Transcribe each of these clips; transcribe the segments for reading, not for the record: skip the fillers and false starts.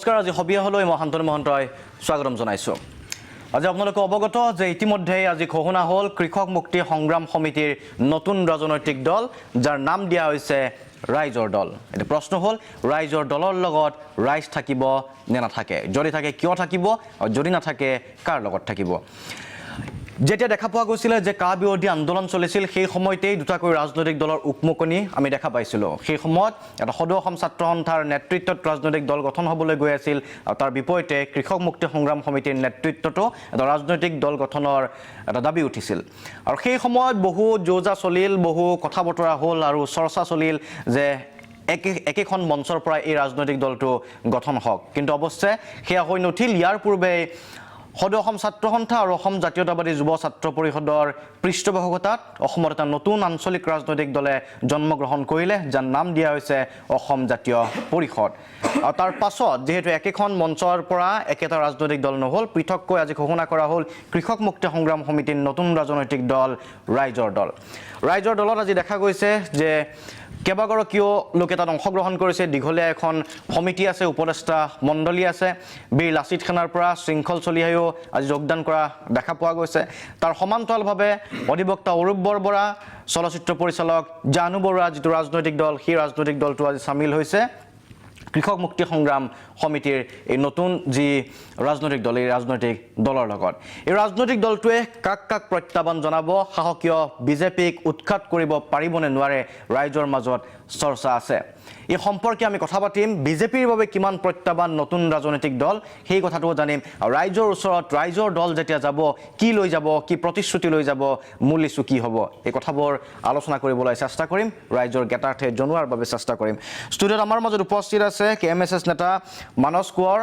নমস্কাৰ আজি হবিয়াহলৈ মই শান্তনু মহন্তই স্বাগতম জনাইছো আজি আপোনালোকে অৱগত যে ইতিমধ্যে আজি ঘোষণা হ'ল কৃষক মুক্তি সংগ্ৰাম সমিতিৰ নতুন ৰাজনৈতিক দল যাৰ নাম দিয়া হৈছে ৰাইজৰ দল এটা প্ৰশ্ন হ'ল ৰাইজৰ দলৰ লগত ৰাইজ থাকিব নে নাথাকে যদি থাকে কিয় থাকিব আৰু যদি নাথাকে কাৰ লগত থাকিব যেতিয়া দেখা পোৱা গৈছিল যে কা বিৰোধী আন্দোলন চলিছিল সেই সময়তেই দুটাকৈ ৰাজনৈতিক দলৰ উকমুকনি আমি দেখা পাইছিলোঁ সেই সময়ত এটা সদৌ অসম ছাত্ৰ সন্থাৰ নেতৃত্বত ৰাজনৈতিক দল গঠন হ'বলৈ গৈ আছিল আৰু তাৰ বিপৰীতে কৃষক মুক্তি সংগ্ৰাম সমিতিৰ নেতৃত্বতো এটা ৰাজনৈতিক দল গঠনৰ এটা দাবী উঠিছিল আৰু সেই সময়ত বহু যোজা চলিল বহু কথা বতৰা হ'ল আৰু চৰ্চা চলিল যে একেখন মঞ্চৰ পৰা এই ৰাজনৈতিক দলটো গঠন হওক কিন্তু অৱশ্যে সেয়া হৈ নুঠিল ইয়াৰ পূৰ্বে সদৌ অসম ছাত্ৰ সন্থা আৰু অসম জাতীয়তাবাদী যুৱ ছাত্ৰ পৰিষদৰ পৃষ্ঠপোষকতাত অসমত এটা নতুন আঞ্চলিক ৰাজনৈতিক দলে জন্মগ্ৰহণ কৰিলে যাৰ নাম দিয়া হৈছে অসম জাতীয় পৰিষদ আৰু তাৰ পাছত যেহেতু একেখন মঞ্চৰ পৰা একেটা ৰাজনৈতিক দল নহ'ল পৃথককৈ আজি ঘোষণা কৰা হ'ল কৃষক মুক্তি সংগ্ৰাম সমিতিৰ নতুন ৰাজনৈতিক দল ৰাইজৰ দলত আজি দেখা গৈছে যে কেইবাগৰাকীও লোকে তাত অংশগ্ৰহণ কৰিছে দীঘলীয়া এখন সমিতি আছে উপদেষ্টা মণ্ডলী আছে বীৰ লাচিত সেনাৰ পৰা শৃংখল চলিহায়ো আজি যোগদান কৰা দেখা পোৱা গৈছে তাৰ সমান্তৰালভাৱে অধিবক্তা অৰূপ বৰবৰা চলচ্চিত্ৰ পৰিচালক জানু বৰুৱা যিটো ৰাজনৈতিক দল সেই ৰাজনৈতিক দলটো আজি চামিল হৈছে কৃষক মুক্তি সংগ্ৰাম সমিতিৰ এই নতুন যি ৰাজনৈতিক দল এই ৰাজনৈতিক দলৰ লগত এই ৰাজনৈতিক দলটোৱে কাক প্ৰত্যাহ্বান জনাব সাহসীয় বিজেপিক উৎখাত কৰিব পাৰিবনে নোৱাৰে ৰাইজৰ মাজত চৰ্চা আছে এই সম্পৰ্কে আমি কথা পাতিম বিজেপিৰ বাবে কিমান প্ৰত্যাহ্বান নতুন ৰাজনৈতিক দল সেই কথাটো জানিম আৰু ৰাইজৰ ওচৰত ৰাইজৰ দল যেতিয়া যাব কি লৈ যাব কি প্ৰতিশ্ৰুতি লৈ যাব মূল ইছ্যু কি হ'ব এই কথাবোৰ আলোচনা কৰিবলৈ চেষ্টা কৰিম ৰাইজৰ জ্ঞাতাৰ্থে জনোৱাৰ বাবে চেষ্টা কৰিম ষ্টুডিঅ'ত আমাৰ মাজত উপস্থিত আছে KMSS নেতা মানস কোঁৱৰ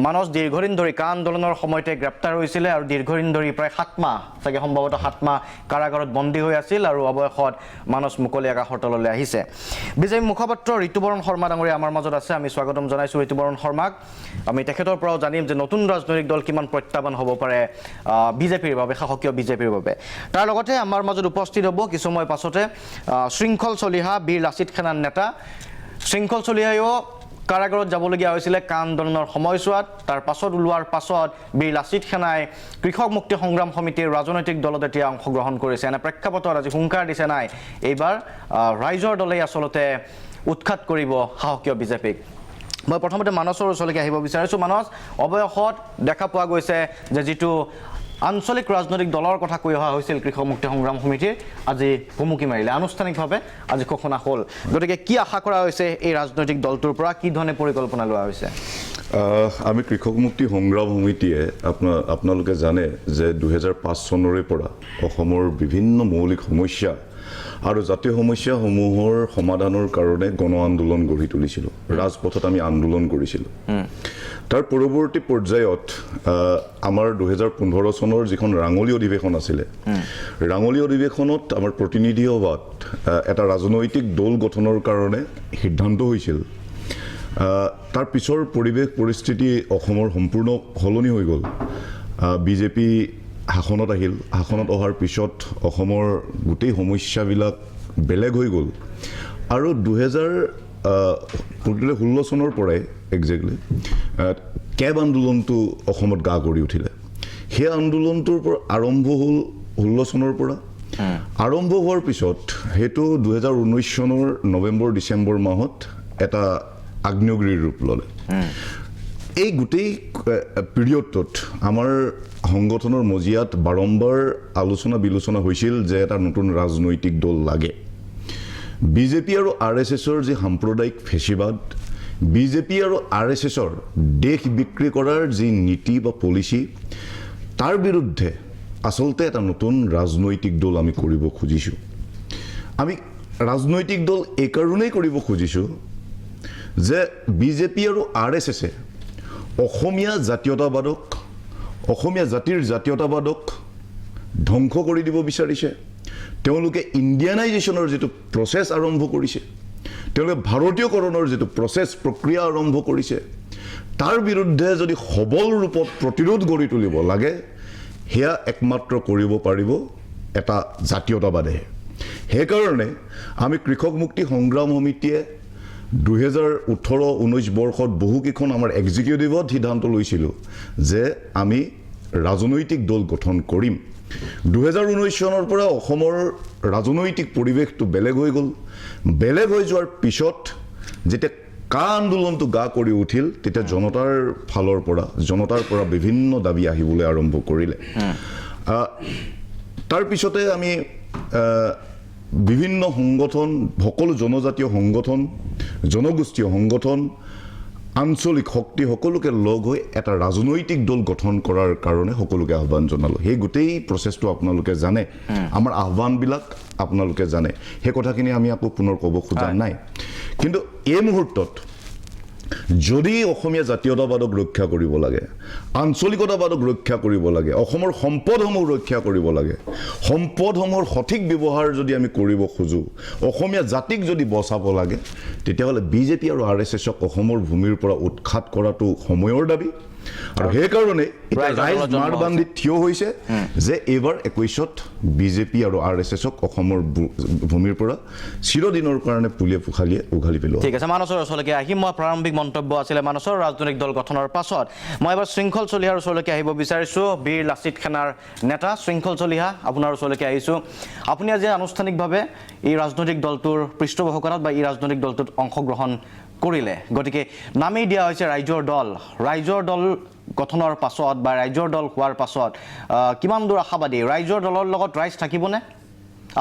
মানস দীৰ্ঘদিন ধৰি কা আন্দোলনৰ সময়তে গ্ৰেপ্তাৰ হৈছিলে আৰু দীৰ্ঘদিন ধৰি প্ৰায় 7 মাহ চাগে সম্ভৱতঃ 7 মাহ কাৰাগাৰত বন্দী হৈ আছিল আৰু অৱশেষত মানস মুকলি আকাশৰ তললৈ আহিছে বিজেপি মুখপাত্ৰ ঋতুবৰণ শৰ্মা ডাঙৰীয়া আমাৰ মাজত আছে আমি স্বাগতম জনাইছোঁ ঋতুবৰণ শৰ্মাক আমি তেখেতৰ পৰাও জানিম যে নতুন ৰাজনৈতিক দল কিমান প্ৰত্যাহ্বান হ'ব পাৰে বিজেপিৰ বাবে সাহসীয় বিজেপিৰ বাবে তাৰ লগতে আমাৰ মাজত উপস্থিত হ'ব কিছু সময় পাছতে শৃংখল চলিহা বীৰ লাচিত সেনাৰ নেতা শৃংখল চলিহায়ো কাৰাগাৰত যাবলগীয়া হৈছিলে কা আন্দোলনৰ সময়ছোৱাত তাৰ পাছত ওলোৱাৰ পাছত বীৰ লাচিত সেনাই কৃষক মুক্তি সংগ্ৰাম সমিতিৰ ৰাজনৈতিক দলত এতিয়া অংশগ্ৰহণ কৰিছে এনে প্ৰেক্ষাপটত আজি হুংকাৰ দিছে নাই এইবাৰ ৰাইজৰ দলেই আচলতে উৎখাত কৰিব সাহসীয় বিজেপিক মই প্ৰথমতে মানসৰ ওচৰলৈকে আহিব বিচাৰিছোঁ মানস অৱশেষত দেখা পোৱা গৈছে যে যিটো আঞ্চলিক ৰাজনৈতিক দলৰ কথা কৈ অহা হৈছিল কৃষক মুক্তি সংগ্ৰাম সমিতিৰ আজি ভুমুকি মাৰিলে আনুষ্ঠানিকভাৱে আজি ঘোষণা হ'ল গতিকে কি আশা কৰা হৈছে এই ৰাজনৈতিক দলটোৰ পৰা কি ধৰণে পৰিকল্পনা লোৱা হৈছে আমি কৃষক মুক্তি সংগ্ৰাম সমিতিয়ে আপোনালোকে জানে যে 2005 চনৰে পৰা অসমৰ বিভিন্ন মৌলিক সমস্যা আৰু জাতীয় সমস্যাসমূহৰ সমাধানৰ কাৰণে গণ আন্দোলন গঢ়ি তুলিছিলোঁ ৰাজপথত আমি আন্দোলন কৰিছিলোঁ তাৰ পৰৱৰ্তী পৰ্যায়ত আমাৰ 2015 চনৰ যিখন ৰাঙলী অধিৱেশন আছিলে ৰাঙলী অধিৱেশনত আমাৰ প্ৰতিনিধি সভাত এটা ৰাজনৈতিক দল গঠনৰ কাৰণে সিদ্ধান্ত হৈছিল তাৰ পিছৰ পৰিৱেশ পৰিস্থিতি অসমৰ সম্পূৰ্ণ সলনি হৈ গ'ল বিজেপি শাসনত আহিল শাসনত অহাৰ পিছত অসমৰ গোটেই সমস্যাবিলাক বেলেগ হৈ গ'ল আৰু 2016 চনৰ পৰাই একজেক্টলি কেব আন্দোলনটো অসমত গা কৰি উঠিলে সেই আন্দোলনটোৰ পৰা আৰম্ভ হ'ল 16 চনৰ পৰা আৰম্ভ হোৱাৰ পিছত সেইটো 2019 চনৰ নৱেম্বৰ ডিচেম্বৰ মাহত এটা আগ্নেয়গিৰিৰ ৰূপ ল'লে এই গোটেই পিৰিয়ডটোত আমাৰ সংগঠনৰ মজিয়াত বাৰম্বাৰ আলোচনা বিলোচনা হৈছিল যে এটা নতুন ৰাজনৈতিক দল লাগে বিজেপি আৰু RSSৰ যি সাম্প্ৰদায়িক ফেচিবাদ বিজেপি আৰু RSSৰ দেশ বিক্ৰী কৰাৰ যি নীতি বা পলিচি তাৰ বিৰুদ্ধে আচলতে এটা নতুন ৰাজনৈতিক দল আমি কৰিব খুজিছোঁ আমি ৰাজনৈতিক দল এই কাৰণেই কৰিব খুজিছোঁ যে বিজেপি আৰু RSSে অসমীয়া জাতীয়তাবাদক অসমীয়া জাতিৰ জাতীয়তাবাদক ধ্বংস কৰি দিব বিচাৰিছে তেওঁলোকে ইণ্ডিয়ানাইজেশ্যনৰ যিটো প্ৰচেছ আৰম্ভ কৰিছে তেওঁলোকে ভাৰতীয়কৰণৰ যিটো প্ৰচেছ প্ৰক্ৰিয়া আৰম্ভ কৰিছে তাৰ বিৰুদ্ধে যদি সবল ৰূপত প্ৰতিৰোধ গঢ়ি তুলিব লাগে সেয়া একমাত্ৰ কৰিব পাৰিব এটা জাতীয়তাবাদে সেইকাৰণে আমি কৃষক মুক্তি সংগ্ৰাম সমিতিয়ে 2018-19 বৰ্ষত বহুকেইখন আমাৰ এক্সিকিউটিভত সিদ্ধান্ত লৈছিলোঁ যে আমি ৰাজনৈতিক দল গঠন কৰিম 2019 চনৰ পৰা অসমৰ ৰাজনৈতিক পৰিৱেশটো বেলেগ হৈ গ'ল বেলেগ হৈ যোৱাৰ পিছত যেতিয়া কা আন্দোলনটো গা কৰি উঠিল তেতিয়া জনতাৰ পৰা বিভিন্ন দাবী আহিবলৈ আৰম্ভ কৰিলে তাৰ পিছতে আমি বিভিন্ন সংগঠন সকলো জনজাতীয় সংগঠন জনগোষ্ঠীয় সংগঠন আঞ্চলিক শক্তি সকলোকে লগ হৈ এটা ৰাজনৈতিক দল গঠন কৰাৰ কাৰণে সকলোকে আহ্বান জনালোঁ সেই গোটেই প্ৰচেছটো আপোনালোকে জানে আমাৰ আহ্বানবিলাক আপোনালোকে জানে সেই কথাখিনি আমি আকৌ পুনৰ ক'ব খোজা নাই কিন্তু এই মুহূৰ্তত যদি অসমীয়া জাতীয়তাবাদক ৰক্ষা কৰিব লাগে আঞ্চলিকতাবাদক ৰক্ষা কৰিব লাগে অসমৰ সম্পদসমূহ ৰক্ষা কৰিব লাগে সম্পদসমূহৰ সঠিক ব্যৱহাৰ যদি আমি কৰিব খোজো অসমীয়া জাতিক যদি বচাব লাগে তেতিয়াহ'লে বিজেপি আৰু আৰএছএছক অসমৰ ভূমিৰ পৰা উৎখাত কৰাটো সময়ৰ দাবী আৰু সেইকাৰণে ৰাইজ মাৰ বান্ধি থিয় হৈছে যে এইবাৰ 21ত বিজেপি আৰু আৰএছএছক অসমৰ ভূমিৰ পৰা চিৰদিনৰ কাৰণে পুলিয়ে পোখালিয়ে উঘালি পেলোৱা ঠিক আছে মানসৰ ওচৰলৈকে আহিম মই প্ৰাৰম্ভিক মন্তব্য আছিলে মানসৰ ৰাজনৈতিক দল গঠনৰ পাছত মই এবাৰ শৃংখল চলিহাৰ ওচৰলৈকে আহিব বিচাৰিছোঁ বীৰ লাচিত খানাৰ নেতা শৃংখল চলিহা আপোনাৰ ওচৰলৈকে আহিছোঁ আপুনি আজি আনুষ্ঠানিকভাৱে এই ৰাজনৈতিক দলটোৰ পৃষ্ঠপোষকতাত বা এই ৰাজনৈতিক দলটোত অংশগ্ৰহণ কৰিলে গতিকে নামেই দিয়া হৈছে ৰাইজৰ দল গঠনৰ পাছত বা ৰাইজৰ দল হোৱাৰ পাছত কিমান দূৰ আশাবাদী ৰাইজৰ দলৰ লগত ৰাইজ থাকিবনে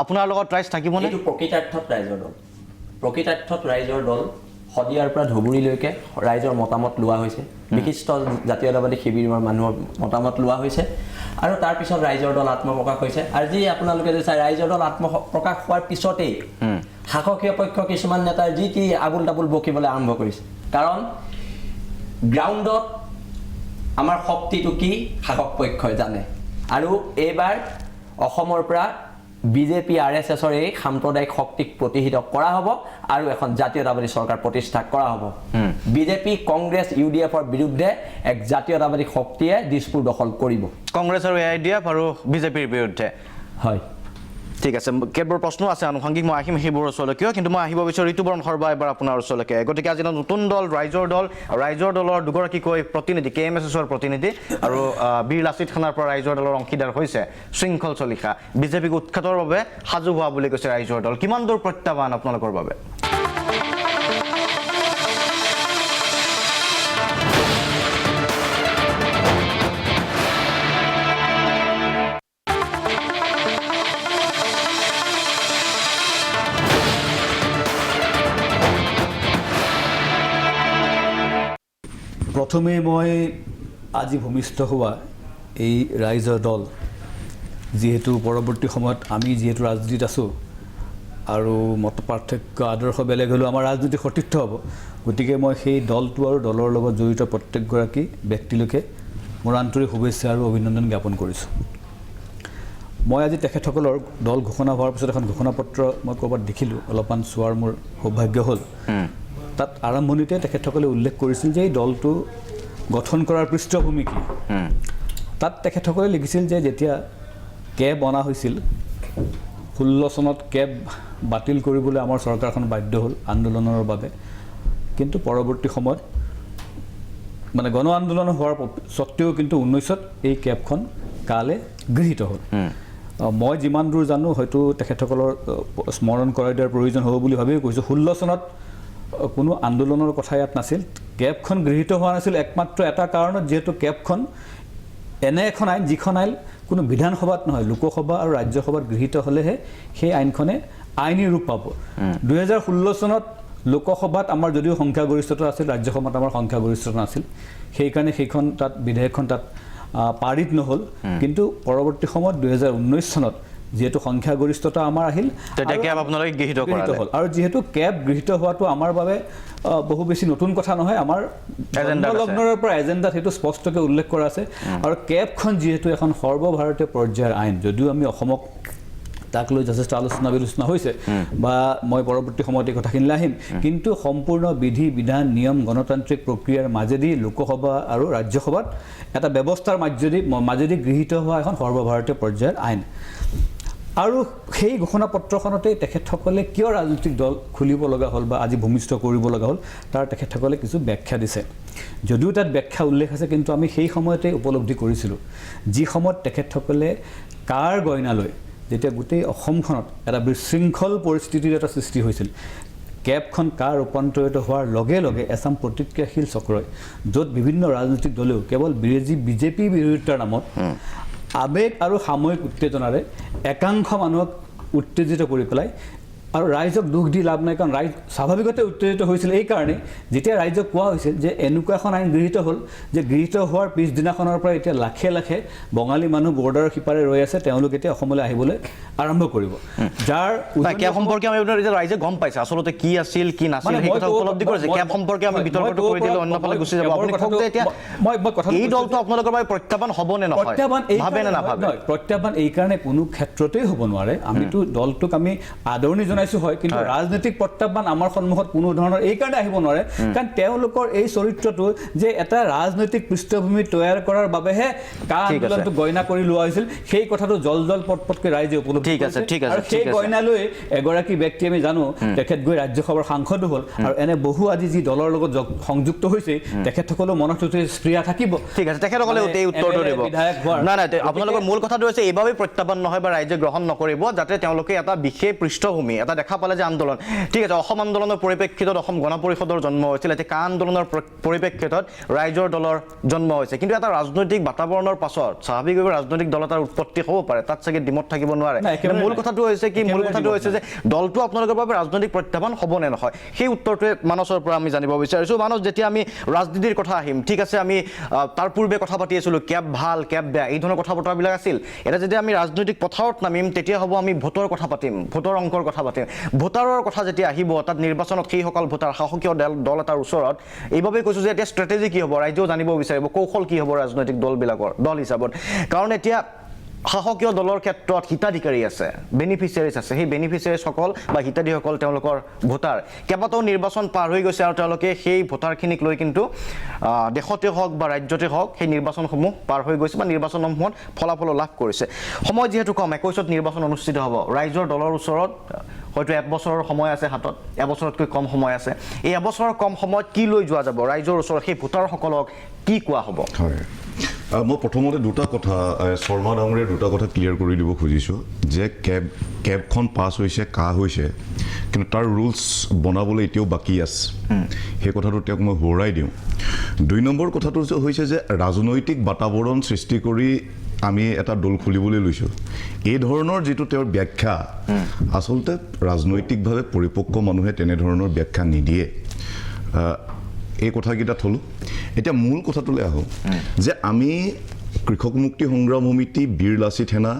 আপোনাৰ লগত ৰাইজ থাকিবনে এইটো প্ৰকৃতাৰ্থত ৰাইজৰ দল শদিয়াৰ পৰা ধুবুৰীলৈকে ৰাইজৰ মতামত লোৱা হৈছে বিশিষ্ট জাতীয়তাবাদী শিবিৰৰ মানুহৰ মতামত লোৱা হৈছে আৰু তাৰ পিছত ৰাইজৰ দল আত্মপ্ৰকাশ হৈছে আৰু যি আপোনালোকে যে চাই ৰাইজৰ দল আত্মপ্ৰকাশ হোৱাৰ পিছতেই শাসকীয় পক্ষ কিছুমান নেতাৰ যি টি আবুল তাবুল বকিবলৈ আৰম্ভ কৰিছে কাৰণ গ্ৰাউণ্ডত আমাৰ শক্তিটো কি শাসক পক্ষই জানে আৰু এইবাৰ অসমৰ পৰা বিজেপি আৰএছএছৰ এই সাম্প্ৰদায়িক শক্তিক প্ৰতিহিত কৰা হ'ব আৰু এখন জাতীয়তাবাদী চৰকাৰ প্ৰতিষ্ঠা কৰা হ'ব বিজেপি কংগ্ৰেছ ইউডিএফৰ বিৰুদ্ধে এক জাতীয়তাবাদী শক্তিয়ে দিছপুৰ দখল কৰিব কংগ্ৰেছ আৰু এআইডিএফ আৰু বিজেপিৰ বিৰুদ্ধে হয় ঠিক আছে কেতবোৰ প্ৰশ্ন আছে আনুষংগিক মই আহিম সেইবোৰ ওচৰলৈকে কিন্তু মই আহিব বিচাৰোঁ ঋতুবৰণ শৰ্মা এবাৰ আপোনাৰ ওচৰলৈকে গতিকে আজি নতুন দল ৰাইজৰ দলৰ দুগৰাকীকৈ প্ৰতিনিধি KMSSৰ প্ৰতিনিধি আৰু বীৰ লাচিত খানাৰ পৰা ৰাইজৰ দলৰ অংশীদাৰ হৈছে শৃংখল চলিহা বিজেপিক উৎখাতৰ বাবে সাজু হোৱা বুলি কৈছে ৰাইজৰ দল কিমান দূৰ প্ৰত্যাহ্বান আপোনালোকৰ বাবে প্ৰথমে মই আজি ভূমিষ্ঠ হোৱা এই ৰাইজৰ দল যিহেতু পৰৱৰ্তী সময়ত আমি যিহেতু ৰাজনীতিত আছোঁ আৰু মত পাৰ্থক্য আদৰ্শ বেলেগ হ'লেও আমাৰ ৰাজনীতি সতীৰ্থ হ'ব গতিকে মই সেই দলটো আৰু দলৰ লগত জড়িত প্ৰত্যেকগৰাকী ব্যক্তিলৈকে মোৰ আন্তৰিক শুভেচ্ছা আৰু অভিনন্দন জ্ঞাপন কৰিছোঁ মই আজি তেখেতসকলৰ দল ঘোষণা হোৱাৰ পিছত এখন ঘোষণাপত্ৰ মই ক'ৰবাত দেখিলোঁ অলপমান চোৱাৰ মোৰ সৌভাগ্য হ'ল তাত আৰম্ভণিতে তেখেতসকলে উল্লেখ কৰিছিল যে এই দলটো গঠন কৰাৰ পৃষ্ঠভূমি কি তাত তেখেতসকলে লিখিছিল যে যেতিয়া কেব অনা হৈছিল 16 চনত কেব বাতিল কৰিবলৈ আমাৰ চৰকাৰখন বাধ্য হ'ল আন্দোলনৰ বাবে কিন্তু পৰৱৰ্তী সময়ত মানে গণ আন্দোলন হোৱাৰ স্বত্তেও কিন্তু 19ত এই কেবখন কালে গৃহীত হ'ল মই যিমান দূৰ জানো হয়তো তেখেতসকলৰ স্মৰণ কৰাই দিয়াৰ প্ৰয়োজন হ'ব বুলি ভাবিও কৈছোঁ 16 চনত কোনো আন্দোলনৰ কথা ইয়াত নাছিল কেবখন গৃহীত হোৱা নাছিল একমাত্ৰ এটা কাৰণত যেহেতু কেবখন এনে এখন আইন যিখন আইন কোনো বিধানসভাত নহয় লোকসভা আৰু ৰাজ্যসভাত গৃহীত হ'লেহে সেই আইনখনে আইনী ৰূপ পাব 2016 চনত লোকসভাত আমাৰ যদিও সংখ্যাগৰিষ্ঠতা আছিল ৰাজ্যসভাত আমাৰ সংখ্যাগৰিষ্ঠতা নাছিল সেইকাৰণে সেইখন তাত বিধেয়কখন তাত পাৰিত নহ'ল কিন্তু পৰৱৰ্তী সময়ত 2019 চনত যেহেতু সংখ্যাগৰিষ্ঠতা আমাৰ আহিল তেতিয়া কেব আপোনালোকে গৃহীত কৰালে আৰু যেহেতু কেব গৃহীত হোৱাটো আমাৰ বাবে বহু বেছি নতুন কথা নহয় আমাৰ লগ্নৰ পৰা এজেণ্ডাত সেইটো স্পষ্টকৈ উল্লেখ কৰা আছে আৰু কেবখন যিহেতু এখন সৰ্বভাৰতীয় পৰ্যায়ৰ আইন যদিও আমি অসমক তাক লৈ যথেষ্ট আলোচনা বিলোচনা হৈছে বা মই পৰৱৰ্তী সময়ত এই কথাখিনিলৈ আহিম কিন্তু সম্পূৰ্ণ বিধি বিধান নিয়ম গণতান্ত্ৰিক প্ৰক্ৰিয়াৰ মাজেদি লোকসভা আৰু ৰাজ্যসভাত এটা ব্যৱস্থাৰ মাজেদি গৃহীত হোৱা এখন সৰ্বভাৰতীয় পৰ্যায়ৰ আইন আৰু সেই ঘোষণা পত্ৰখনতে তেখেতসকলে কিয় ৰাজনৈতিক দল খুলিব লগা হ'ল বা আজি ভূমিষ্ঠ কৰিব লগা হ'ল তাৰ তেখেতসকলে কিছু ব্যাখ্যা দিছে যদিও তাত ব্যাখ্যা উল্লেখ আছে কিন্তু আমি সেই সময়তে উপলব্ধি কৰিছিলোঁ যি সময়ত তেখেতসকলে কাৰ গইনালৈ যেতিয়া গোটেই অসমখনত এটা বিশৃংখল পৰিস্থিতিৰ এটা সৃষ্টি হৈছিল কেবখন কাৰ ৰূপান্তৰিত হোৱাৰ লগে লগে এছাম প্ৰতিক্ৰিয়াশীল চক্ৰই য'ত বিভিন্ন ৰাজনৈতিক দলেও কেৱল বিজেপি বিৰোধিতাৰ নামত আবেগ আৰু সাময়িক উত্তেজনাৰে একাংশ মানুহক উত্তেজিত কৰি পেলাই আৰু ৰাইজক দুখ দি লাভ নাই কাৰণ ৰাইজ স্বাভাৱিকতে উত্তেজিত হৈছিল এইকাৰণে যেতিয়া ৰাইজক কোৱা হৈছিল যে এনেকুৱা এখন আইন গৃহীত হ'ল যে গৃহীত হোৱাৰ পিছদিনাখনৰ পৰা এতিয়া লাখে লাখে বঙালী মানুহ বৰ্ডাৰৰ সিপাৰে ৰৈ আছে তেওঁলোক এতিয়া অসমলৈ আহিবলৈ আৰম্ভ কৰিব যাৰ কেব সম্পৰ্কে আমি ৰাইজে গম পাইছে আচলতে কি আছিল কি নাছিল সেই কথা উপলব্ধি কৰিছে কেব সম্পৰ্কে আমি বিতৰ্কটো কৰি দিলে অন্যফালে গুচি যাব আপুনি কওক যে এতিয়া এই দলটো আপোনালোকৰ বাবে প্ৰত্যাহ্বান হ'ব নে নহয় ভাবে নে নাভাবে প্ৰত্যাহ্বান এই কাৰণে কোনো ক্ষেত্ৰতেই হ'ব নোৱাৰে আমিতো দলটোক আমি আদৰণি জনাইছোঁ হয় কিন্তু ৰাজনৈতিক প্ৰত্যাহ্বান আমাৰ সন্মুখত কোনো ধৰণৰ এই কাৰণে আহিব নোৱাৰে কাৰণ তেওঁলোকৰ এই চৰিত্ৰটো যে এটা ৰাজনৈতিক পৃষ্ঠভূমি তৈয়াৰ কৰাৰ বাবেহে কা আন্দোলনটো গইনা কৰি লোৱা হৈছিল সেই কথাটো জল পটপটকৈ ৰাইজে উপলব্ধি কৰিছে আৰু সেই গইনালৈ এগৰাকী ব্যক্তি আমি জানো তেখেত গৈ ৰাজ্যসভাৰ সাংসদো হ'ল আৰু এনে বহু আজি যি দলৰ লগত সংযুক্ত হৈছে তেখেতসকলেও মনত স্প্ৰিয়া থাকিব ঠিক আছে তেখেতসকলে এই উত্তৰটো দিব নাই নাই আপোনালোকৰ মূল কথাটো হৈছে এইবাবেই প্ৰত্যাহ্বান নহয় বা ৰাইজে গ্ৰহণ নকৰিব যাতে তেওঁলোকে এটা বিশেষ পৃষ্ঠভূমি এটা দেখা পালে যে আন্দোলন ঠিক আছে অসম আন্দোলনৰ পৰিপ্ৰেক্ষিতত অসম গণ পৰিষদৰ জন্ম হৈছিল এতিয়া কা আন্দোলনৰ পৰিপ্ৰেক্ষিতত ৰাইজৰ দলৰ জন্ম হৈছে কিন্তু এটা ৰাজনৈতিক বাতাবৰণৰ পাছত স্বাভাৱিকভাৱে ৰাজনৈতিক দল এটাৰ উৎপত্তি হ'ব পাৰে তাত চাগে ডিমত থাকিব নোৱাৰে মূল কথাটো হৈছে যে দলটো আপোনালোকৰ বাবে ৰাজনৈতিক প্ৰত্যাহ্বান হ'ব নে নহয় সেই উত্তৰটোৱে মানসৰ পৰা আমি জানিব বিচাৰিছোঁ মানস যেতিয়া আমি ৰাজনীতিৰ কথা আহিম ঠিক আছে আমি তাৰ পূৰ্বে কথা পাতি আছিলোঁ কেব ভাল কেব বেয়া এই ধৰণৰ কথা বতৰাবিলাক আছিল এতিয়া যেতিয়া আমি ৰাজনৈতিক পথাৰত নামিম তেতিয়া হ'ব আমি ভোটৰ কথা পাতিম ভোটৰ অংকৰ কথা পাতিম ভোটাৰৰ কথা যেতিয়া আহিব তাত নিৰ্বাচনত সেইসকল ভোটাৰ শাসকীয় দল এটাৰ ওচৰত এইবাবে কৈছোঁ যে এতিয়া ষ্ট্ৰেটেজি কি হ'ব ৰাইজেও জানিব বিচাৰিব কৌশল কি হ'ব ৰাজনৈতিক দল হিচাপত কাৰণ এতিয়া শাসকীয় দলৰ ক্ষেত্ৰত হিতাধিকাৰী আছে বেনিফিচিয়াৰিজ আছে সেই বেনিফিচিয়াৰিজসকল বা হিতাধিকাৰীসকল তেওঁলোকৰ ভোটাৰ কেইবাটাও নিৰ্বাচন পাৰ হৈ গৈছে আৰু তেওঁলোকে সেই ভোটাৰখিনিক লৈ কিন্তু দেশতে হওক বা ৰাজ্যতে হওক সেই নিৰ্বাচনসমূহ পাৰ হৈ গৈছে বা নিৰ্বাচনসমূহত ফলাফলো লাভ কৰিছে সময় যিহেতু কম 21ত নিৰ্বাচন অনুষ্ঠিত হ'ব ৰাইজৰ দলৰ ওচৰত হয়তো এবছৰৰ সময় আছে হাতত এবছৰতকৈ কম সময় আছে এই এবছৰৰ কম সময়ত কি লৈ যোৱা যাব ৰাইজৰ ওচৰত সেই ভোটাৰসকলক কি কোৱা হ'ব হয় মই প্ৰথমতে দুটা কথা শৰ্মা ডাঙৰীয়ে দুটা কথা ক্লিয়াৰ কৰি দিব খুজিছোঁ যে কেবখন পাছ হৈছে কা হৈছে কিন্তু তাৰ ৰুলছ বনাবলৈ এতিয়াও বাকী আছে সেই কথাটো তেওঁক মই সোঁৱৰাই দিওঁ 2 নম্বৰ কথাটো হৈছে যে ৰাজনৈতিক বাতাবৰণ সৃষ্টি কৰি আমি এটা দল খুলিবলৈ লৈছোঁ এই ধৰণৰ যিটো তেওঁৰ ব্যাখ্যা আচলতে ৰাজনৈতিকভাৱে পৰিপক্ক মানুহে তেনেধৰণৰ ব্যাখ্যা নিদিয়ে এই কথাকেইটা থলোঁ এতিয়া মূল কথাটোলৈ আহোঁ যে আমি কৃষক মুক্তি সংগ্ৰাম সমিতি বীৰ লাচিত সেনা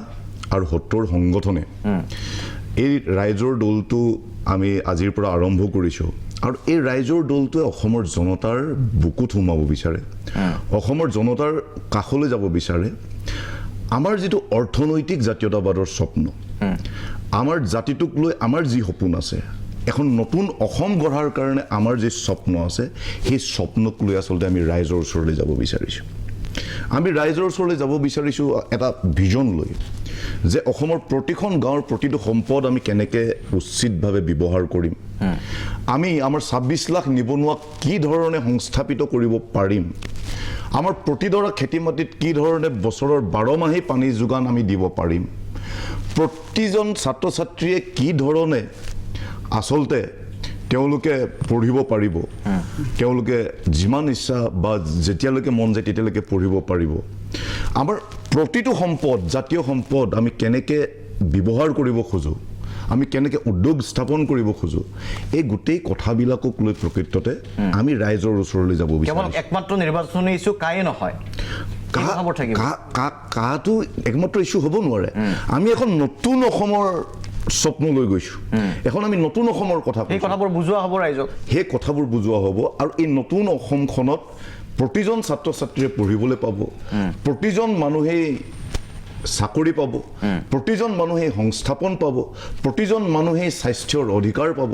আৰু 70 সংগঠনে এই ৰাইজৰ দলটো আমি আজিৰ পৰা আৰম্ভ কৰিছোঁ আৰু এই ৰাইজৰ দলটোৱে অসমৰ জনতাৰ বুকুত সোমাব বিচাৰে অসমৰ জনতাৰ কাষলৈ যাব বিচাৰে আমাৰ যিটো অৰ্থনৈতিক জাতীয়তাবাদৰ স্বপ্ন আমাৰ জাতিটোক লৈ আমাৰ যি সপোন আছে এখন নতুন অসম গঢ়াৰ কাৰণে আমাৰ যে স্বপ্ন আছে সেই স্বপ্নক লৈ আচলতে আমি ৰাইজৰ ওচৰলৈ যাব বিচাৰিছোঁ আমি ৰাইজৰ ওচৰলৈ যাব বিচাৰিছোঁ এটা ভিজন লৈ যে অসমৰ প্ৰতিখন গাঁৱৰ প্ৰতিটো সম্পদ আমি কেনেকৈ উচিতভাৱে ব্যৱহাৰ কৰিম আমি আমাৰ 26 লাখ নিবনুৱাক কি ধৰণে সংস্থাপিত কৰিব পাৰিম আমাৰ প্ৰতিডৰা খেতি মাটিত কি ধৰণে বছৰৰ 12 মাহেই পানী যোগান আমি দিব পাৰিম প্ৰতিজন ছাত্ৰ ছাত্ৰীয়ে কি ধৰণে আচলতে তেওঁলোকে পঢ়িব পাৰিব তেওঁলোকে যিমান ইচ্ছা বা যেতিয়ালৈকে মন যায় তেতিয়ালৈকে পঢ়িব পাৰিব আমাৰ প্ৰতিটো সম্পদ জাতীয় সম্পদ আমি কেনেকৈ ব্যৱহাৰ কৰিব খোজোঁ আমি কেনেকৈ উদ্যোগ স্থাপন কৰিব খোজোঁ এই গোটেই কথাবিলাকক লৈ প্ৰকৃততে আমি ৰাইজৰ ওচৰলৈ যাব বিচাৰোঁ একমাত্ৰ নিৰ্বাচনী ইছ্যু কায়ে নহয় কাটো একমাত্ৰ ইছ্যু হ'ব নোৱাৰে আমি এখন নতুন অসমৰ স্বপ্ন লৈ গৈছোঁ এখন আমি নতুন অসমৰ কথা এই কথাবোৰ বুজোৱা হ'ব ৰাইজক সেই কথাবোৰ বুজোৱা হ'ব আৰু এই নতুন অসমখনত প্ৰতিজন ছাত্ৰ ছাত্ৰীয়ে পঢ়িবলৈ পাব প্ৰতিজন মানুহেই চাকৰি পাব প্ৰতিজন মানুহেই সংস্থাপন পাব প্ৰতিজন মানুহেই স্বাস্থ্যৰ অধিকাৰ পাব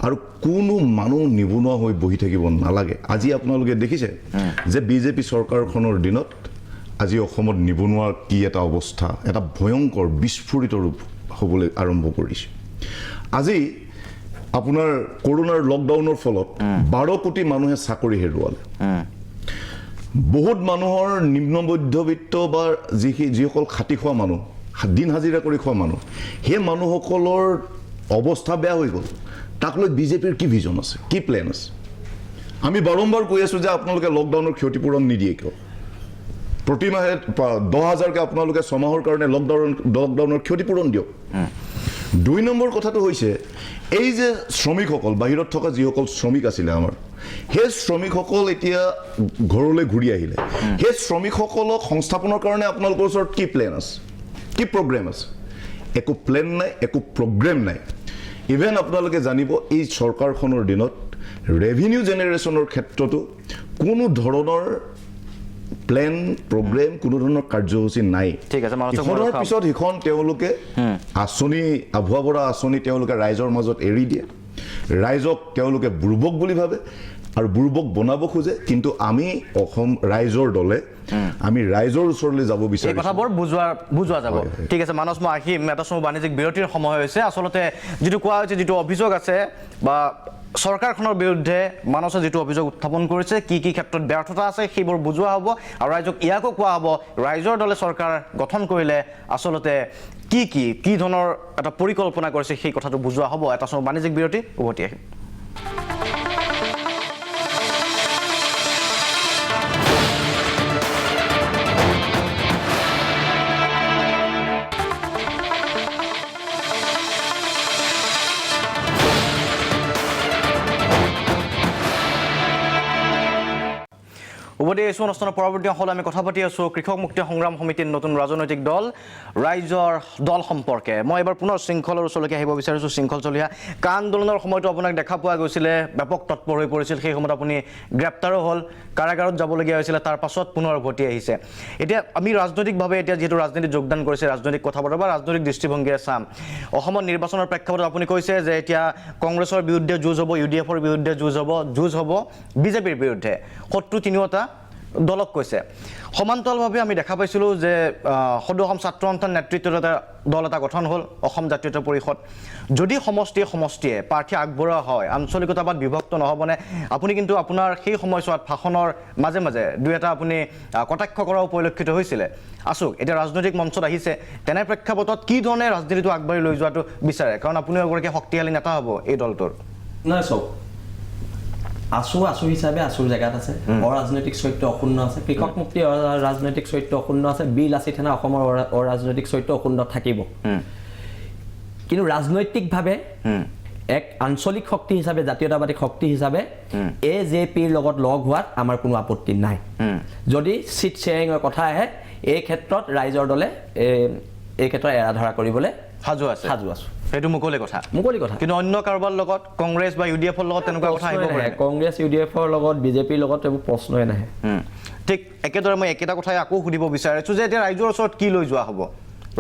আৰু কোনো মানুহ নিবনুৱা হৈ বহি থাকিব নালাগে আজি আপোনালোকে দেখিছে যে বিজেপি চৰকাৰখনৰ দিনত আজি অসমত নিবনুৱাৰ কি এটা অৱস্থা এটা ভয়ংকৰ বিস্ফোৰিত ৰূপ হ'বলৈ আৰম্ভ কৰিছে আজি আপোনাৰ কৰোনাৰ লকডাউনৰ ফলত 12 কোটি মানুহে চাকৰি হেৰুৱালে বহুত মানুহৰ নিম্ন মধ্যবিত্ত বা যিসকল খাটি খোৱা মানুহ দিন হাজিৰা কৰি খোৱা মানুহ সেই মানুহসকলৰ অৱস্থা বেয়া হৈ গ'ল তাক লৈ বিজেপিৰ কি ভিজন আছে কি প্লেন আছে আমি বাৰম্বাৰ কৈ আছোঁ যে আপোনালোকে লকডাউনৰ ক্ষতিপূৰণ নিদিয়ে কিয় প্ৰতিমাহে 10,000কে আপোনালোকে ছমাহৰ কাৰণে লকডাউনৰ ক্ষতিপূৰণ দিয়ক 2 নম্বৰ কথাটো হৈছে এই যে শ্ৰমিকসকল বাহিৰত থকা যিসকল শ্ৰমিক আছিলে আমাৰ সেই শ্ৰমিকসকল এতিয়া ঘৰলৈ ঘূৰি আহিলে সেই শ্ৰমিকসকলক সংস্থাপনৰ কাৰণে আপোনালোকৰ ওচৰত কি প্লেন আছে কি প্ৰগ্ৰেম আছে একো প্লেন নাই একো প্ৰগ্ৰেম নাই ইভেন আপোনালোকে জানিব এই চৰকাৰখনৰ দিনত ৰেভিনিউ জেনেৰেশ্যনৰ ক্ষেত্ৰতো কোনো ধৰণৰ প্লেন প্ৰগ্ৰেম কোনো ধৰণৰ কাৰ্যসূচী নাই ঠিক আছে ইখনৰ পিছত সিখন তেওঁলোকে আঁচনি আভুৱা কৰা আঁচনি তেওঁলোকে ৰাইজৰ মাজত এৰি দিয়ে ৰাইজক তেওঁলোকে বুৰ্বক বুলি ভাবে আৰু বুৰ্বক বনাব খোজে কিন্তু আমি অসম ৰাইজৰ দলে আমি ৰাইজৰ ওচৰলৈ যাব বিচাৰিছো এই কথাবোৰ বুজোৱা যাব ঠিক আছে মানস মই আহিম এটা সময় বাণিজ্যিক বিৰতিৰ সময় হৈছে আচলতে যেটো কোৱা হৈছে যেটো অভিযোগ আছে বা সৰকাৰখনৰ বিৰুদ্ধে মানসে যেটো অভিযোগ উত্থাপন কৰিছে কি ক্ষেত্ৰত ব্যৰ্থতা আছে সেইবোৰ বুজোৱা হ'ব আৰু ৰাইজক ইয়াকো কোৱা হ'ব ৰাইজৰ দলে চৰকাৰ গঠন কৰিলে আচলতে কি ধৰণৰ এটা পৰিকল্পনা কৰিছে সেই কথাটো বুজোৱা হ'ব এটা সময় বাণিজ্যিক বিৰতি উভতি আহিম উভতি এই অনুষ্ঠানৰ পৰৱৰ্তী অংশলৈ আমি কথা পাতি আছোঁ কৃষক মুক্তি সংগ্ৰাম সমিতিৰ নতুন ৰাজনৈতিক দল ৰাইজৰ দল সম্পৰ্কে মই এবাৰ পুনৰ শৃংখলৰ ওচৰলৈকে আহিব বিচাৰিছোঁ শৃংখল চলিহা কা আন্দোলনৰ সময়তো আপোনাক দেখা পোৱা গৈছিলে ব্যাপক তৎপৰ হৈ পৰিছিল সেই সময়ত আপুনি গ্ৰেপ্তাৰো হ'ল কাৰাগাৰত যাবলগীয়া হৈছিলে তাৰ পাছত পুনৰ উভতি আহিছে এতিয়া আমি ৰাজনৈতিকভাৱে এতিয়া যেহেতু ৰাজনীতিত যোগদান কৰিছে ৰাজনৈতিক কথা বতৰা বা ৰাজনৈতিক দৃষ্টিভংগীৰে চাম অসমত নিৰ্বাচনৰ প্ৰেক্ষাপটত আপুনি কৈছে যে এতিয়া কংগ্ৰেছৰ বিৰুদ্ধে যুঁজ হ'ব ইউডিএফৰ বিৰুদ্ধে যুঁজ হ'ব বিজেপিৰ বিৰুদ্ধে শত্ৰু তিনিওটা দলক কৈছে সমান্তৰালভাৱে আমি দেখা পাইছিলোঁ যে সদৌ অসম ছাত্ৰ সন্থাৰ নেতৃত্বত এটা দল এটা গঠন হ'ল অসম জাতীয়তা পৰিষদ যদি সমষ্টিয়ে প্ৰাৰ্থী আগবঢ়োৱা হয় আঞ্চলিকতাবাদ বিভক্ত নহ'বনে আপুনি কিন্তু আপোনাৰ সেই সময়ছোৱাত ভাষণৰ মাজে মাজে দুই এটা আপুনি কটাক্ষ কৰাও পৰিলক্ষিত হৈছিলে আছুক এতিয়া ৰাজনৈতিক মঞ্চত আহিছে তেনে প্ৰেক্ষাপটত কি ধৰণে ৰাজনীতিটো আগবাঢ়ি লৈ যোৱাটো বিচাৰে কাৰণ আপুনি এগৰাকী শক্তিশালী নেতা হ'ব এই দলটোৰ নহয় চব আছু হিচাপে আছুৰ জেগাত আছে অৰাজনৈতিক চৰিত্ৰ অক্ষুণ্ণ আছে কৃষক মুক্তি ৰাজনৈতিক চৰিত্ৰ অক্ষুণ্ণ আছে বি লাচিত সেনা অসমৰ অৰাজনৈতিক চৰিত্ৰ অক্ষুণ্ণ থাকিব কিন্তু ৰাজনৈতিকভাৱে এক আঞ্চলিক শক্তি হিচাপে জাতীয়তাবাদী শক্তি হিচাপে এজেপিৰ লগত লগ হোৱাত আমাৰ কোনো আপত্তি নাই যদি চিট শ্বেয়াৰিঙৰ কথা আহে এই ক্ষেত্ৰত ৰাইজৰ দলে এই ক্ষেত্ৰত এৰাধৰা কৰিবলৈ সাজু আছো সেইটো মুকলি কথা কিন্তু অন্য কাৰোবাৰ লগত কংগ্ৰেছ বা ইউডিএফৰ লগত তেনেকুৱা কথা আহিব পাৰে কংগ্ৰেছ ইউডিএফৰ লগত বিজেপিৰ লগত এইবোৰ প্ৰশ্নই নাহে ঠিক একেদৰে মই একেটা কথাই আকৌ সুধিব বিচাৰিছোঁ যে এতিয়া ৰাইজৰ ওচৰত কি লৈ যোৱা হ'ব